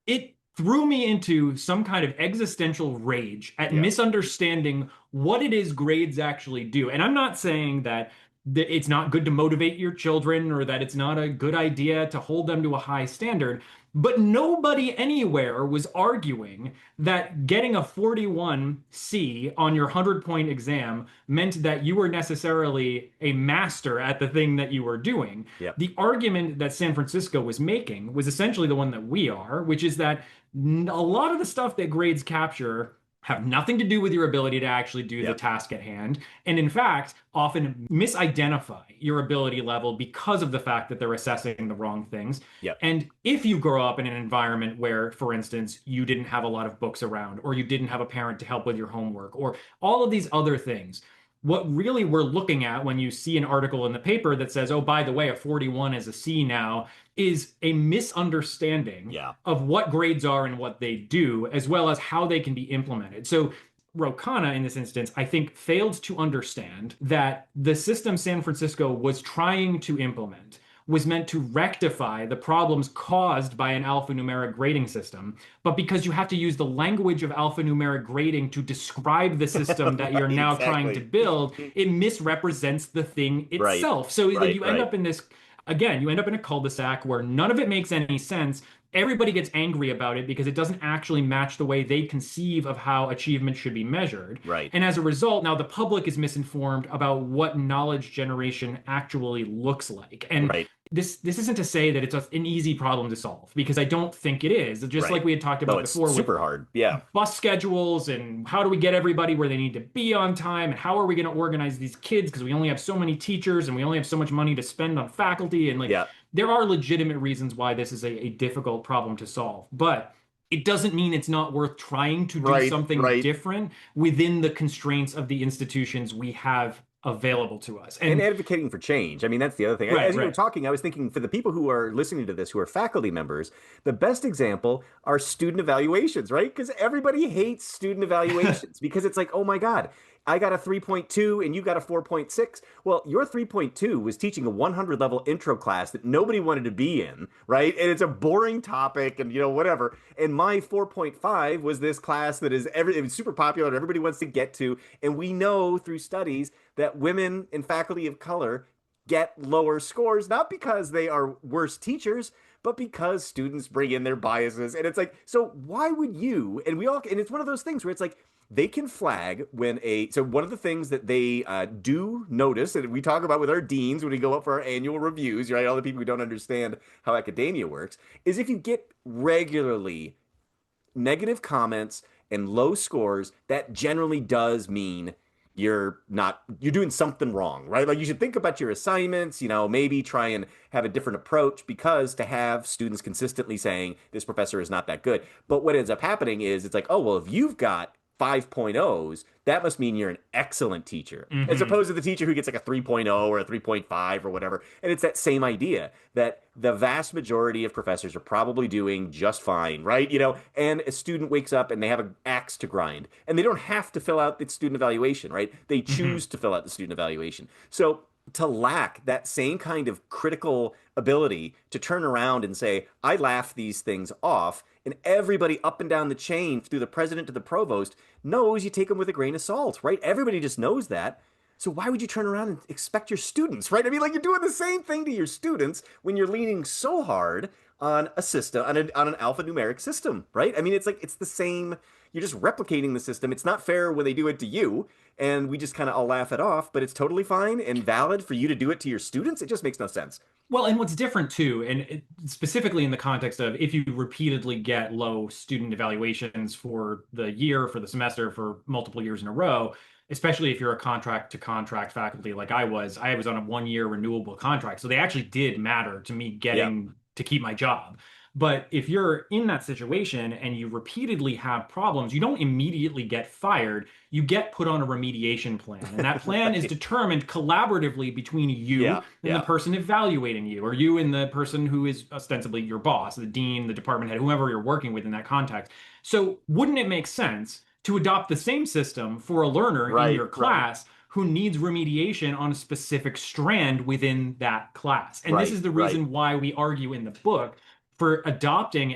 it threw me into some kind of existential rage at Yeah. misunderstanding what it is grades actually do. And I'm not saying that it's not good to motivate your children or that it's not a good idea to hold them to a high standard. But nobody anywhere was arguing that getting a 41C on your 100-point exam meant that you were necessarily a master at the thing that you were doing. Yep. The argument that San Francisco was making was essentially the one that we are, which is that a lot of the stuff that grades capture have nothing to do with your ability to actually do the Yep. task at hand. And in fact, often misidentify your ability level because of the fact that they're assessing the wrong things. Yep. And if you grow up in an environment where, for instance, you didn't have a lot of books around, or you didn't have a parent to help with your homework, or all of these other things, what really we're looking at when you see an article in the paper that says, oh, by the way, a 41 is a C now, is a misunderstanding Yeah. of what grades are and what they do, as well as how they can be implemented. So Ro Khanna in this instance, I think, failed to understand that the system San Francisco was trying to implement was meant to rectify the problems caused by an alphanumeric grading system. But because you have to use the language of alphanumeric grading to describe the system that you're Right, now trying to exactly. build, it misrepresents the thing Right, itself. So like, right, you end right. up in this, again, you end up in a cul-de-sac where none of it makes any sense. Everybody gets angry about it because it doesn't actually match the way they conceive of how achievement should be measured. Right. And as a result, now the public is misinformed about what knowledge generation actually looks like. And Right. this isn't to say that it's an easy problem to solve, because I don't think it is. Just like Right. we had talked No, about it's before with super hard. Yeah. bus schedules and how do we get everybody where they need to be on time, and how are we going to organize these kids because we only have so many teachers and we only have so much money to spend on faculty, and like Yeah. there are legitimate reasons why this is a difficult problem to solve, but it doesn't mean it's not worth trying to do Right. something Right. different within the constraints of the institutions we have available to us. And And advocating for change. I mean, that's the other thing. right, As you were right. talking, I was thinking for the people who are listening to this, who are faculty members, the best example are student evaluations, right? Because everybody hates student evaluations because it's like, oh my God, I got a 3.2 and you got a 4.6. Well, your 3.2 was teaching a 100 level intro class that nobody wanted to be in, right? And it's a boring topic and, whatever. And my 4.5 was this class that it was super popular and everybody wants to get to. And we know through studies that women and faculty of color get lower scores, not because they are worse teachers, but because students bring in their biases. And it's like, so why would you? And it's one of those things where it's like, they can flag so one of the things that they do notice, and we talk about with our deans when we go up for our annual reviews, right? All the people who don't understand how academia works, is if you get regularly negative comments and low scores, that generally does mean you're doing something wrong, right? Like you should think about your assignments, maybe try and have a different approach, because to have students consistently saying this professor is not that good. But what ends up happening is it's like, oh, well, if you've got 5.0s, that must mean you're an excellent teacher, as Hmm. opposed to the teacher who gets like a 3.0 or a 3.5 or whatever. And it's that same idea that the vast majority of professors are probably doing just fine, right? And a student wakes up and they have an axe to grind, and they don't have to fill out the student evaluation, right? They Hmm. choose to fill out the student evaluation. So to lack that same kind of critical ability to turn around and say, I laugh these things off, and everybody up and down the chain, through the president to the provost, knows you take them with a grain of salt, right? Everybody just knows that. So why would you turn around and expect your students, right? I mean, like, you're doing the same thing to your students when you're leaning so hard on a system, on an alphanumeric system, right? I mean, it's like, it's the same. You're just replicating the system. It's not fair when they do it to you, and we just kind of all laugh it off, but it's totally fine and valid for you to do it to your students. It just makes no sense. Well, and what's different too, and specifically in the context of if you repeatedly get low student evaluations for the year, for the semester, for multiple years in a row, especially if you're a contract to contract faculty like I was on a 1 year renewable contract. So they actually did matter to me Yeah, getting to keep my job. But if you're in that situation and you repeatedly have problems, you don't immediately get fired. You get put on a remediation plan. And that plan is right. determined collaboratively between you Yeah, and the yeah, person evaluating you, or you and the person who is ostensibly your boss, the dean, the department head, whoever you're working with in that context. So, wouldn't it make sense to adopt the same system for a learner in right, your right, class who needs remediation on a specific strand within that class? And this right, is the right, reason why we argue in the book for adopting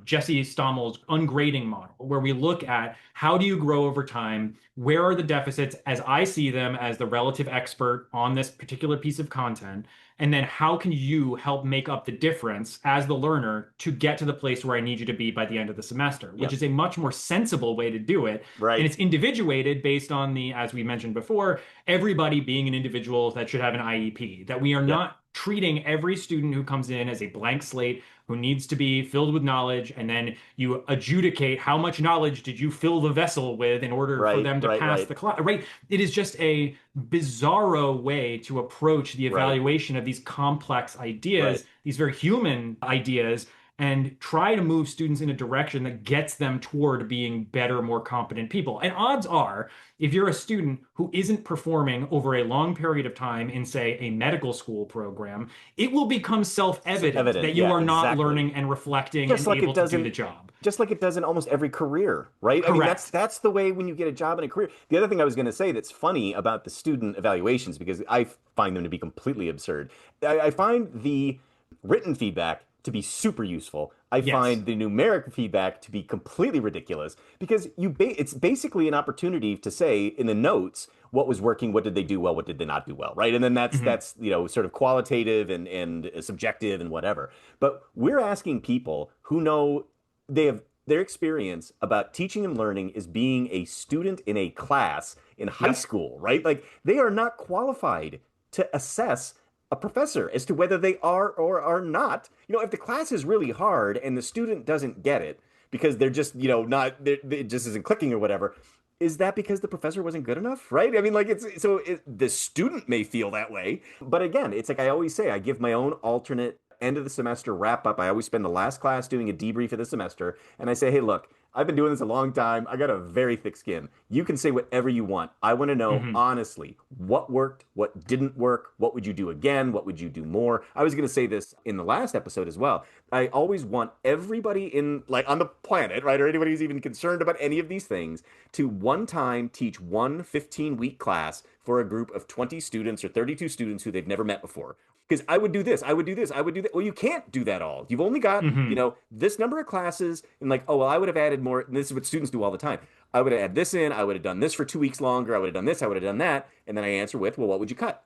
Jesse Stommel's ungrading model, where we look at how do you grow over time, where are the deficits as I see them as the relative expert on this particular piece of content, and then how can you help make up the difference as the learner to get to the place where I need you to be by the end of the semester, which yeah, is a much more sensible way to do it. And right, it's individuated based on as we mentioned before, everybody being an individual that should have an IEP, that we are yeah, not treating every student who comes in as a blank slate who needs to be filled with knowledge, and then you adjudicate how much knowledge did you fill the vessel with in order for right, them to right, pass right, the class, right? It is just a bizarro way to approach the right, evaluation of these complex right. ideas, these very human ideas, and try to move students in a direction that gets them toward being better, more competent people. And odds are, if you're a student who isn't performing over a long period of time in, say, a medical school program, it will become self-evident Evident. that you Yeah, are not exactly. learning and reflecting Just and like it able to does do the in job. just like it does in almost every career, right? I mean, that's Correct. that's the way when you get a job in a career. The other thing I was going to say that's funny about the student evaluations, because I find them to be completely absurd. I find the written feedback to be super useful. I Yes. find the numeric feedback to be completely ridiculous because it's basically an opportunity to say in the notes what was working, what did they do well, what did they not do well, right? And then Mhm. that's sort of qualitative and subjective and whatever. But we're asking people who know they have their experience about teaching and learning is being a student in a class in high Yep. school, right? Like they are not qualified to assess a professor as to whether they are or are not. If the class is really hard and the student doesn't get it because they're just, not, it just isn't clicking or whatever, is that because the professor wasn't good enough, right? I mean, like the student may feel that way, but again, it's like I always say, I give my own alternate end of the semester wrap up. I always spend the last class doing a debrief of the semester, and I say, hey, look, I've been doing this a long time. I got a very thick skin. You can say whatever you want. I want to know Mhm. honestly what worked, what didn't work, what would you do again, what would you do more. I was going to say this in the last episode as well. I always want everybody in like on the planet, right, or anybody who's even concerned about any of these things to one time teach one 15-week class for a group of 20 students or 32 students who they've never met before. Because I would do this, I would do this, I would do that. Well, you can't do that all. You've only got, Mhm. this number of classes, and like, oh, well, I would have added more. And this is what students do all the time. I would have added this in, I would have done this for 2 weeks longer, I would have done this, I would have done that. And then I answer with, well, what would you cut?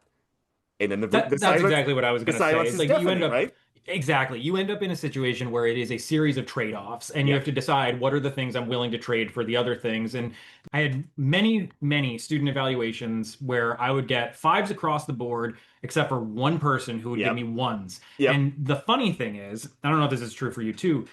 And then the That's silence, exactly what I was the going to say. silence It's is like you end deafening, up right? exactly. You end up in a situation where it is a series of trade-offs, and you Yeah. have to decide what are the things I'm willing to trade for the other things. And I had many, many student evaluations where I would get fives across the board, except for one person who would give me Yep. ones. Yep. And the funny thing is, I don't know if this is true for you too,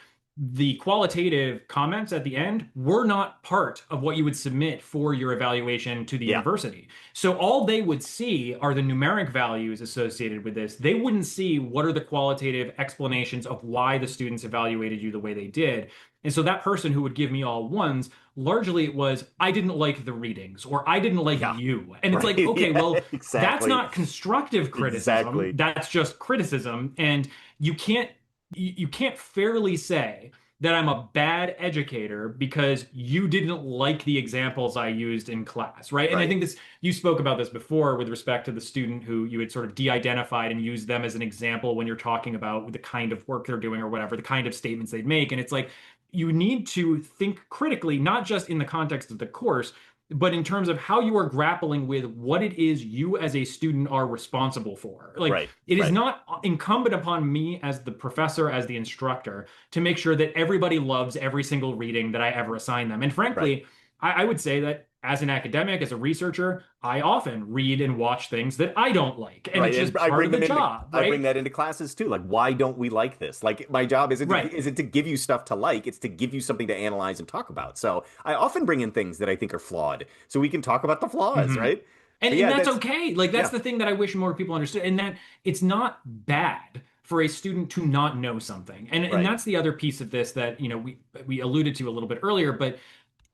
the qualitative comments at the end were not part of what you would submit for your evaluation to the Yeah. university. So all they would see are the numeric values associated with this. They wouldn't see what are the qualitative explanations of why the students evaluated you the way they did. And so that person who would give me all ones, largely it was, I didn't like the readings or I didn't like Yeah. you. And it's Right. like, okay, Yeah. well, that's Exactly. not constructive criticism. Exactly. That's just criticism. And you can't you can't fairly say that I'm a bad educator because you didn't like the examples I used in class, right? And I Right. think this, you spoke about this before with respect to the student who you had sort of de-identified and used them as an example when you're talking about the kind of work they're doing or whatever, the kind of statements they'd make. And it's like, you need to think critically, not just in the context of the course, but in terms of how you are grappling with what it is you as a student are responsible for. Like, Right. it is Right. not incumbent upon me as the professor, as the instructor, to make sure that everybody loves every single reading that I ever assign them. And Right. frankly, I would say that as an academic, as a researcher, I often read and watch things that I don't like. And Right. it's And just part of the job, I bring right? that into classes too. Like, why don't we like this? Like, my job Right. isn't to give you stuff to like, it's to give you something to analyze and talk about. So I often bring in things that I think are flawed so we can talk about the flaws, Mhm. right? And But and yeah, that's that's okay. Like that's yeah. the thing that I wish more people understood. And that it's not bad for a student to not know something. And Right. that's the other piece of this that, we alluded to a little bit earlier, but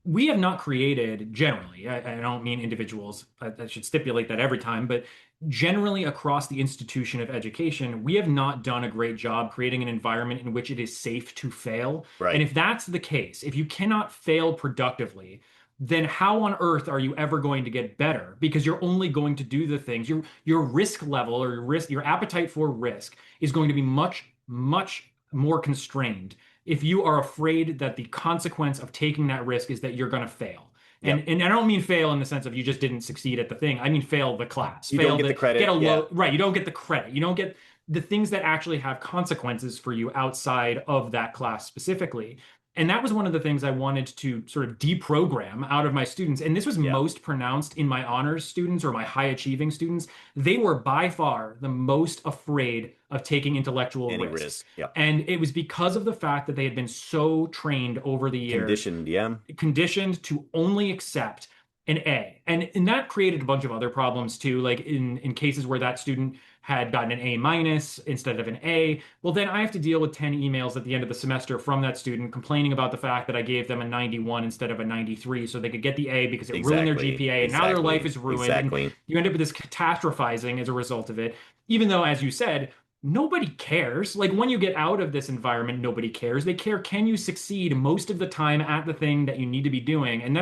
we have not created generally, I don't mean individuals, I should stipulate that every time, but generally across the institution of education, we have not done a great job creating an environment in which it is safe to fail. And Right. if that's the case, if you cannot fail productively, then how on earth are you ever going to get better? Because you're only going to do the things, your risk level or your appetite for risk is going to be much, much more constrained if you are afraid that the consequence of taking that risk is that you're going to fail. And Yep. and I don't mean fail in the sense of you just didn't succeed at the thing. I mean fail the class, You don't fail get the the get credit. a Yeah. low, right. You don't get the credit. You don't get the things that actually have consequences for you outside of that class specifically. And that was one of the things I wanted to sort of deprogram out of my students. And this was Yeah. most pronounced in my honors students or my high achieving students. They were by far the most afraid of taking intellectual Any risks. risk. Yeah. And it was because of the fact that they had been so trained over the years, Conditioned. Yeah. conditioned to only accept an A. And that created a bunch of other problems too, like in cases where that student had gotten an A minus instead of an A. Well, then I have to deal with 10 emails at the end of the semester from that student complaining about the fact that I gave them a 91 instead of a 93 so they could get the A because it ruined their Exactly. GPA and now their life Exactly. is ruined. And Exactly. you end up with this catastrophizing as a result of it, even though, as you said, nobody cares. Like when you get out of this environment, nobody cares. They care, can you succeed most of the time at the thing that you need to be doing? And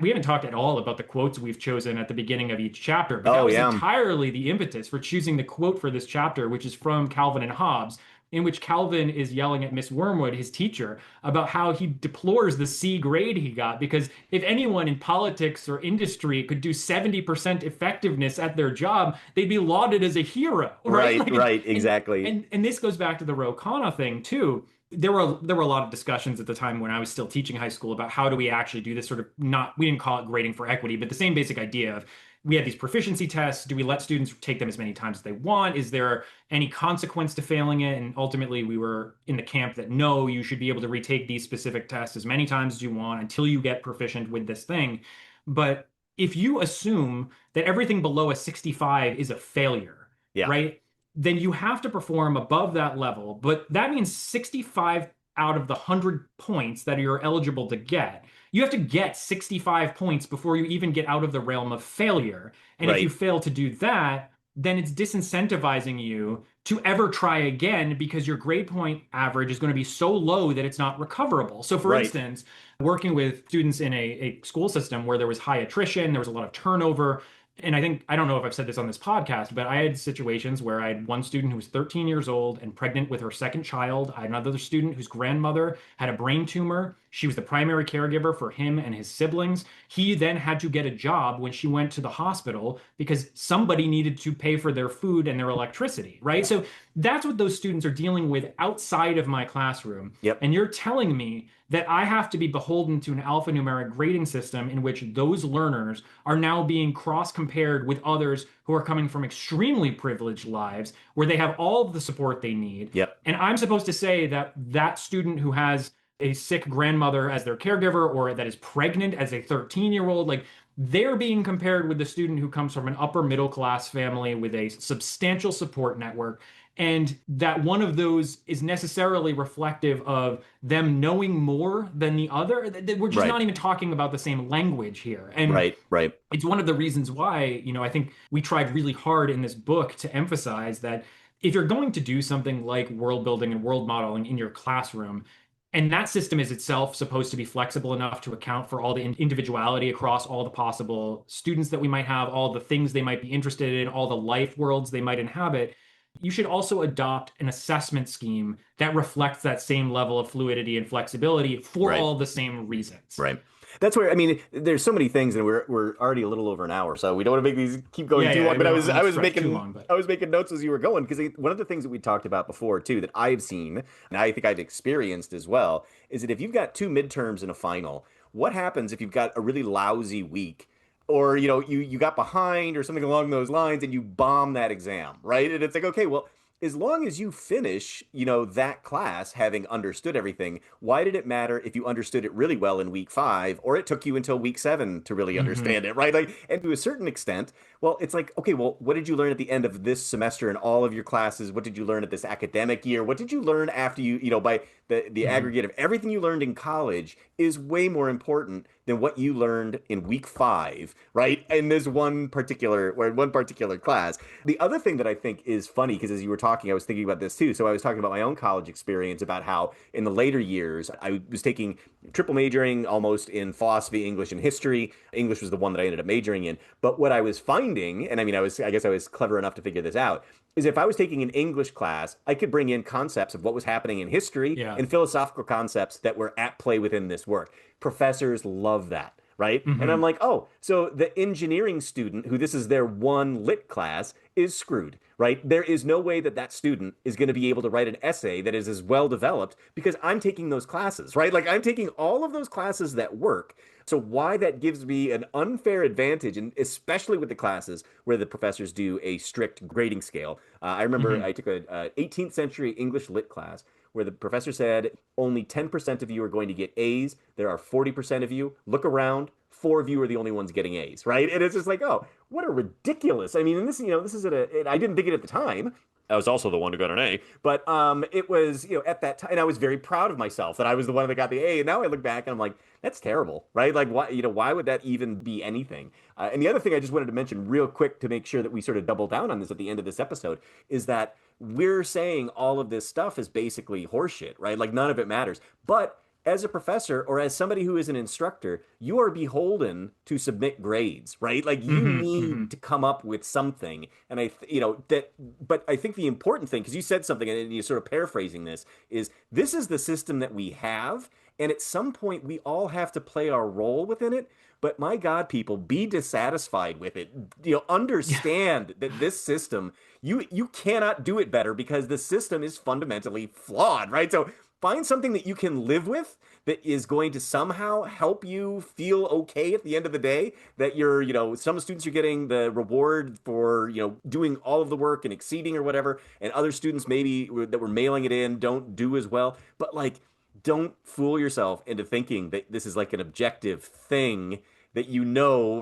we haven't talked at all about the quotes we've chosen at the beginning of each chapter, but that Oh was yeah. entirely the impetus for choosing the quote for this chapter, which is from Calvin and Hobbes, in which Calvin is yelling at Miss Wormwood, his teacher, about how he deplores the C grade he got because if anyone in politics or industry could do 70% effectiveness at their job, they'd be lauded as a hero, right? Right, Like, right, and exactly. and this goes back to the Ro Khanna thing too. There were a lot of discussions at the time when I was still teaching high school about how do we actually do this sort of not we didn't call it grading for equity, but the same basic idea of we have these proficiency tests. Do we let students take them as many times as they want? Is there any consequence to failing it? And ultimately, we were in the camp that no, you should be able to retake these specific tests as many times as you want until you get proficient with this thing. But if you assume that everything below a 65 is a failure, Yeah. right? Then you have to perform above that level. But that means 65 out of the 100 points that you're eligible to get. You have to get 65 points before you even get out of the realm of failure. And if you Right. fail to do that, then it's disincentivizing you to ever try again because your grade point average is going to be so low that it's not recoverable. So, for Right. instance, working with students in a school system where there was high attrition, there was a lot of turnover, and I don't know if I've said this on this podcast, but I had situations where I had one student who was 13 years old and pregnant with her second child. I had another student whose grandmother had a brain tumor. She was the primary caregiver for him and his siblings. He then had to get a job when she went to the hospital because somebody needed to pay for their food and their electricity, right? So that's what those students are dealing with outside of my classroom. Yep. And you're telling me that I have to be beholden to an alphanumeric grading system in which those learners are now being cross compared with others who are coming from extremely privileged lives where they have all of the support they need. Yep. And I'm supposed to say that that student who has a sick grandmother as their caregiver or that is pregnant as a 13-year-old, like they're being compared with the student who comes from an upper middle class family with a substantial support network, and that one of those is necessarily reflective of them knowing more than the other. We're just Right. not even talking about the same language here. And Right. Right. it's one of the reasons why, I think we tried really hard in this book to emphasize that if you're going to do something like world building and world modeling in your classroom, and that system is itself supposed to be flexible enough to account for all the individuality across all the possible students that we might have, all the things they might be interested in, all the life worlds they might inhabit. You should also adopt an assessment scheme that reflects that same level of fluidity and flexibility for Right. all the same reasons. Right. That's where I mean, there's so many things, and we're already a little over an hour, so we don't want to make these keep going Yeah, too yeah, long. But we I won't was stretch too making long, but notes as you were going because one of the things that we talked about before too that I've seen and I think I've experienced as well is that if you've got two midterms and a final, what happens if you've got a really lousy week? Or you got behind or something along those lines and you bomb that exam, right? And it's like, okay, well, as long as you finish, that class having understood everything, why did it matter if you understood it really well in week 5 or it took you until week 7 to really hmm understand it, right? Like, and to a certain extent, well, it's like, okay, well, what did you learn at the end of this semester in all of your classes? What did you learn at this academic year? What did you learn after by the hmm aggregate of everything you learned in college is way more important than what you learned in week 5, right? In this one particular class. The other thing that I think is funny, because as you were talking, I was thinking about this too. So I was talking about my own college experience about how in the later years, I was taking triple majoring almost in philosophy, English, and history. English was the one that I ended up majoring in. But what I was finding, and I mean, I guess I was clever enough to figure this out, is if I was taking an English class, I could bring in concepts of what was happening in history Yeah. and philosophical concepts that were at play within this work. Professors love that, right? And I'm hmm like, oh, so the engineering student who this is their one lit class is screwed, right? There is no way that that student is going to be able to write an essay that is as well developed because I'm taking those classes, right? Like I'm taking all of those classes that work. So why that gives me an unfair advantage, and especially with the classes where the professors do a strict grading scale. I remember hmm I took a 18th century English lit class where the professor said only 10% of you are going to get A's. There are 40% of you. Look around. four of you are the only ones getting A's, right? And it's just like, oh, what a ridiculous. I mean, and this, this is I didn't think it at the time. I was also the one who got an A, but it was, at that time, and I was very proud of myself that I was the one that got the A. And now I look back and I'm like, that's terrible, right? Like, why, why would that even be anything? And the other thing I just wanted to mention real quick to make sure that we sort of double down on this at the end of this episode is that we're saying all of this stuff is basically horseshit, right? Like none of it matters. But as a professor or as somebody who is an instructor, you are beholden to submit grades, right? Like you need to come up with something. And but I think the important thing, because you said something and you're sort of paraphrasing this is the system that we have. And at some point, we all have to play our role within it. But my God, people, be dissatisfied with it. Understand that this system, you cannot do it better because the system is fundamentally flawed, right? So find something that you can live with that is going to somehow help you feel okay at the end of the day, that some students are getting the reward for, doing all of the work and exceeding or whatever, and other students maybe that were mailing it in don't do as well. But like, don't fool yourself into thinking that this is like an objective thing that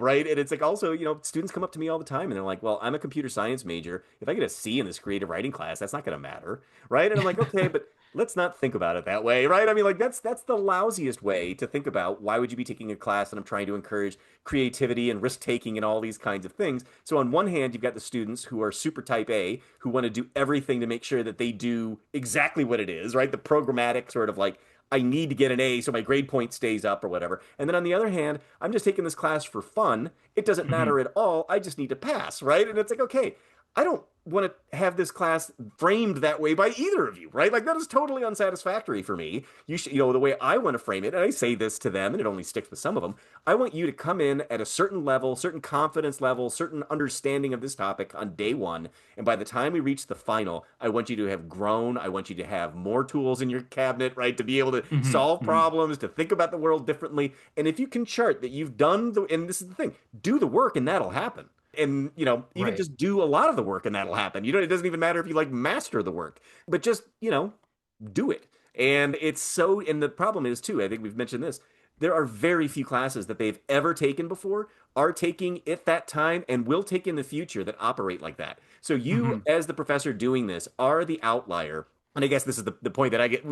right? And it's like also, students come up to me all the time and they're like, well, I'm a computer science major. If I get a C in this creative writing class, that's not going to matter, right? And I'm like, okay, but let's not think about it that way, right? I mean, like that's the lousiest way to think about why would you be taking a class and I'm trying to encourage creativity and risk taking and all these kinds of things. So on one hand, you've got the students who are super type A who want to do everything to make sure that they do exactly what it is, right? The programmatic sort of like I need to get an A so my grade point stays up or whatever. And then on the other hand, I'm just taking this class for fun. It doesn't matter at all. I just need to pass, right? And it's like, okay, I don't want to have this class framed that way by either of you, right? Like that is totally unsatisfactory for me. You should, the way I want to frame it, and I say this to them, and it only sticks with some of them. I want you to come in at a certain level, certain confidence level, certain understanding of this topic on day one. And by the time we reach the final, I want you to have grown. I want you to have more tools in your cabinet, right? To be able to solve problems, to think about the world differently. And if you can chart that you've done and this is the thing, do the work and that'll happen. And, even Right. just do a lot of the work and that'll happen. It doesn't even matter if you like master the work, but just, do it. And and the problem is too, I think we've mentioned this, there are very few classes that they've ever taken before, are taking at that time, and will take in the future that operate like that. So you, as the professor doing this, are the outlier. And I guess this is the point that I get.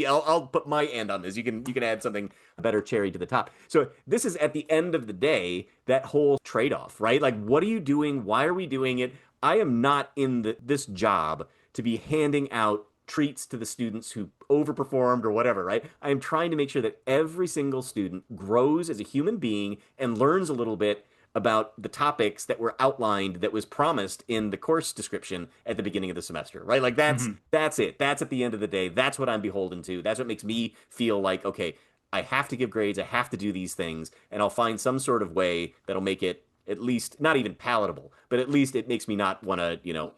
I'll put my end on this. You can add something better cherry to the top. So this is at the end of the day that whole trade-off, right? Like, what are you doing? Why are we doing it? I am not in this job to be handing out treats to the students who overperformed or whatever, right? I am trying to make sure that every single student grows as a human being and learns a little bit about the topics that were outlined that was promised in the course description at the beginning of the semester, right? Like that's it. That's at the end of the day. That's what I'm beholden to. That's what makes me feel like, okay, I have to give grades. I have to do these things, and I'll find some sort of way that'll make it at least not even palatable, but at least it makes me not want to,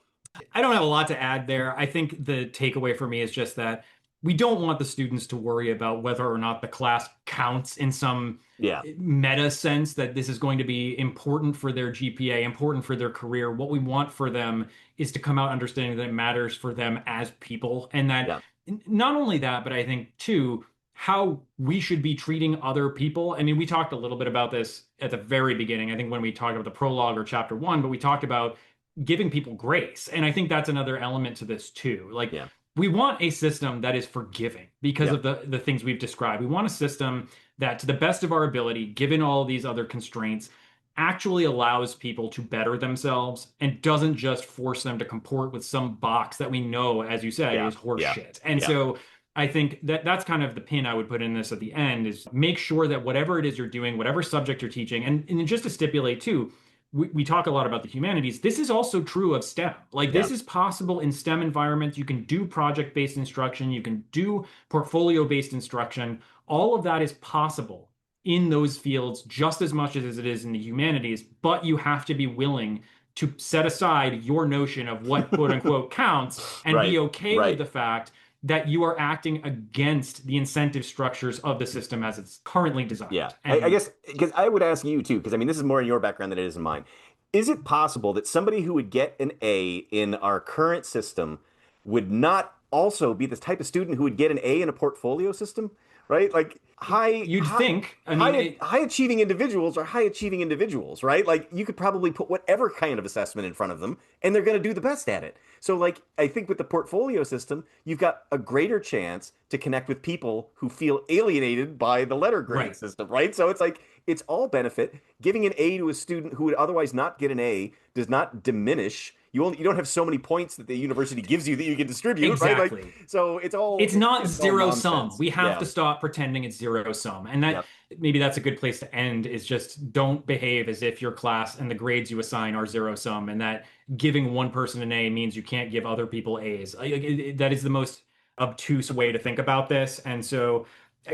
I don't have a lot to add there. I think the takeaway for me is just that we don't want the students to worry about whether or not the class counts in some yeah, meta sense, that this is going to be important for their GPA, important for their career. What we want for them is to come out understanding that it matters for them as people. And that yeah, not only that, but I think too, how we should be treating other people. I mean, we talked a little bit about this at the very beginning, I think when we talked about the prologue or chapter one, but we talked about giving people grace. And I think that's another element to this too. Like, yeah, we want a system that is forgiving because yeah, of the things we've described. We want a system that, to the best of our ability, given all of these other constraints, actually allows people to better themselves and doesn't just force them to comport with some box that we know, as you said, yeah, is horse yeah, shit. And yeah, so I think that that's kind of the pin I would put in this at the end, is make sure that whatever it is you're doing, whatever subject you're teaching, and just to stipulate too, we talk a lot about the humanities. This is also true of STEM. Like, yeah, this is possible in STEM environments. You can do project-based instruction. You can do portfolio-based instruction. All of that is possible in those fields just as much as it is in the humanities, but you have to be willing to set aside your notion of what quote unquote counts and be right, okay with right. the fact that you are acting against the incentive structures of the system as it's currently Yeah, designed. I And guess because I would ask you too, because I mean, this is more in your background than it is in mine. Is it possible that somebody who would get an A in our current system would not also be the type of student who would get an A in a portfolio system? right? Like You'd think. I mean, high achieving individuals are high achieving individuals, right? Like you could probably put whatever kind of assessment in front of them and they're going to do the best at it. So like I think with the portfolio system, you've got a greater chance to connect with people who feel alienated by the letter grade right. system, right? So it's like it's all benefit. Giving an A to a student who would otherwise not get an A does not diminish. You don't have so many points that the university gives you that you can distribute, right? Exactly. Like so it's It's not it's all zero sum. nonsense. We have Yeah. to stop pretending it's zero sum. And that Yep. maybe that's a good place to end is just don't behave as if your class and the grades you assign are zero sum and that giving one person an A means you can't give other people A's. That is the most obtuse way to think about this. And so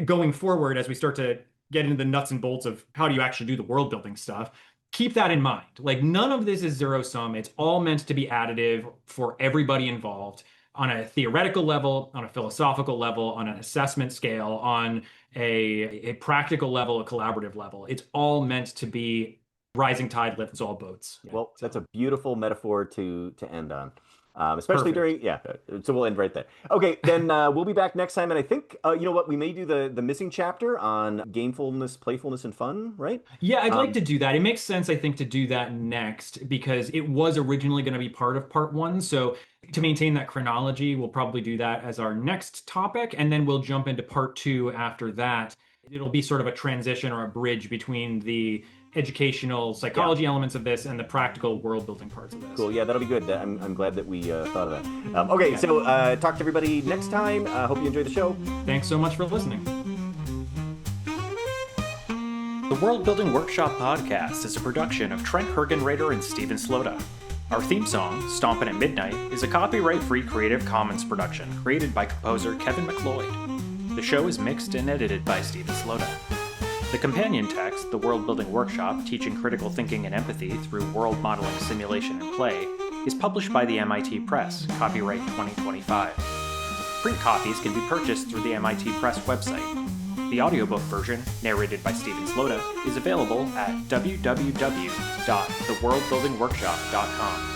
going forward, as we start to get into the nuts and bolts of how do you actually do the world building stuff, keep that in mind. Like none of this is zero sum. It's all meant to be additive for everybody involved on a theoretical level, on a philosophical level, on an assessment scale, on a practical level, a collaborative level. It's all meant to be rising tide lifts all boats. Well, that's a beautiful metaphor to end on. Especially Perfect. so we'll end right there. Okay, then we'll be back next time, and I think you know what, we may do the missing chapter on gamefulness, playfulness, and fun, right? Yeah, I'd like to do that. It makes sense, I think, to do that next because it was originally going to be part of part one. So to maintain that chronology, we'll probably do that as our next topic, and then we'll jump into part two after that. It'll be sort of a transition or a bridge between the educational psychology elements of this and the practical world building parts of this. Cool. Yeah, that'll be good. I'm glad that we thought of that. Okay, so talk to everybody next time. Hope you enjoyed the show. Thanks so much for listening. The World Building Workshop podcast is a production of Trent Hergenrader and Steven Slota. Our theme song, Stompin' at Midnight, is a copyright-free Creative Commons production created by composer Kevin MacLeod. The show is mixed and edited by Steven Slota. The companion text, The World Building Workshop, Teaching Critical Thinking and Empathy Through World Modeling, Simulation, and Play, is published by the MIT Press, copyright 2025. Print copies can be purchased through the MIT Press website. The audiobook version, narrated by Steven Slota, is available at www.theworldbuildingworkshop.com.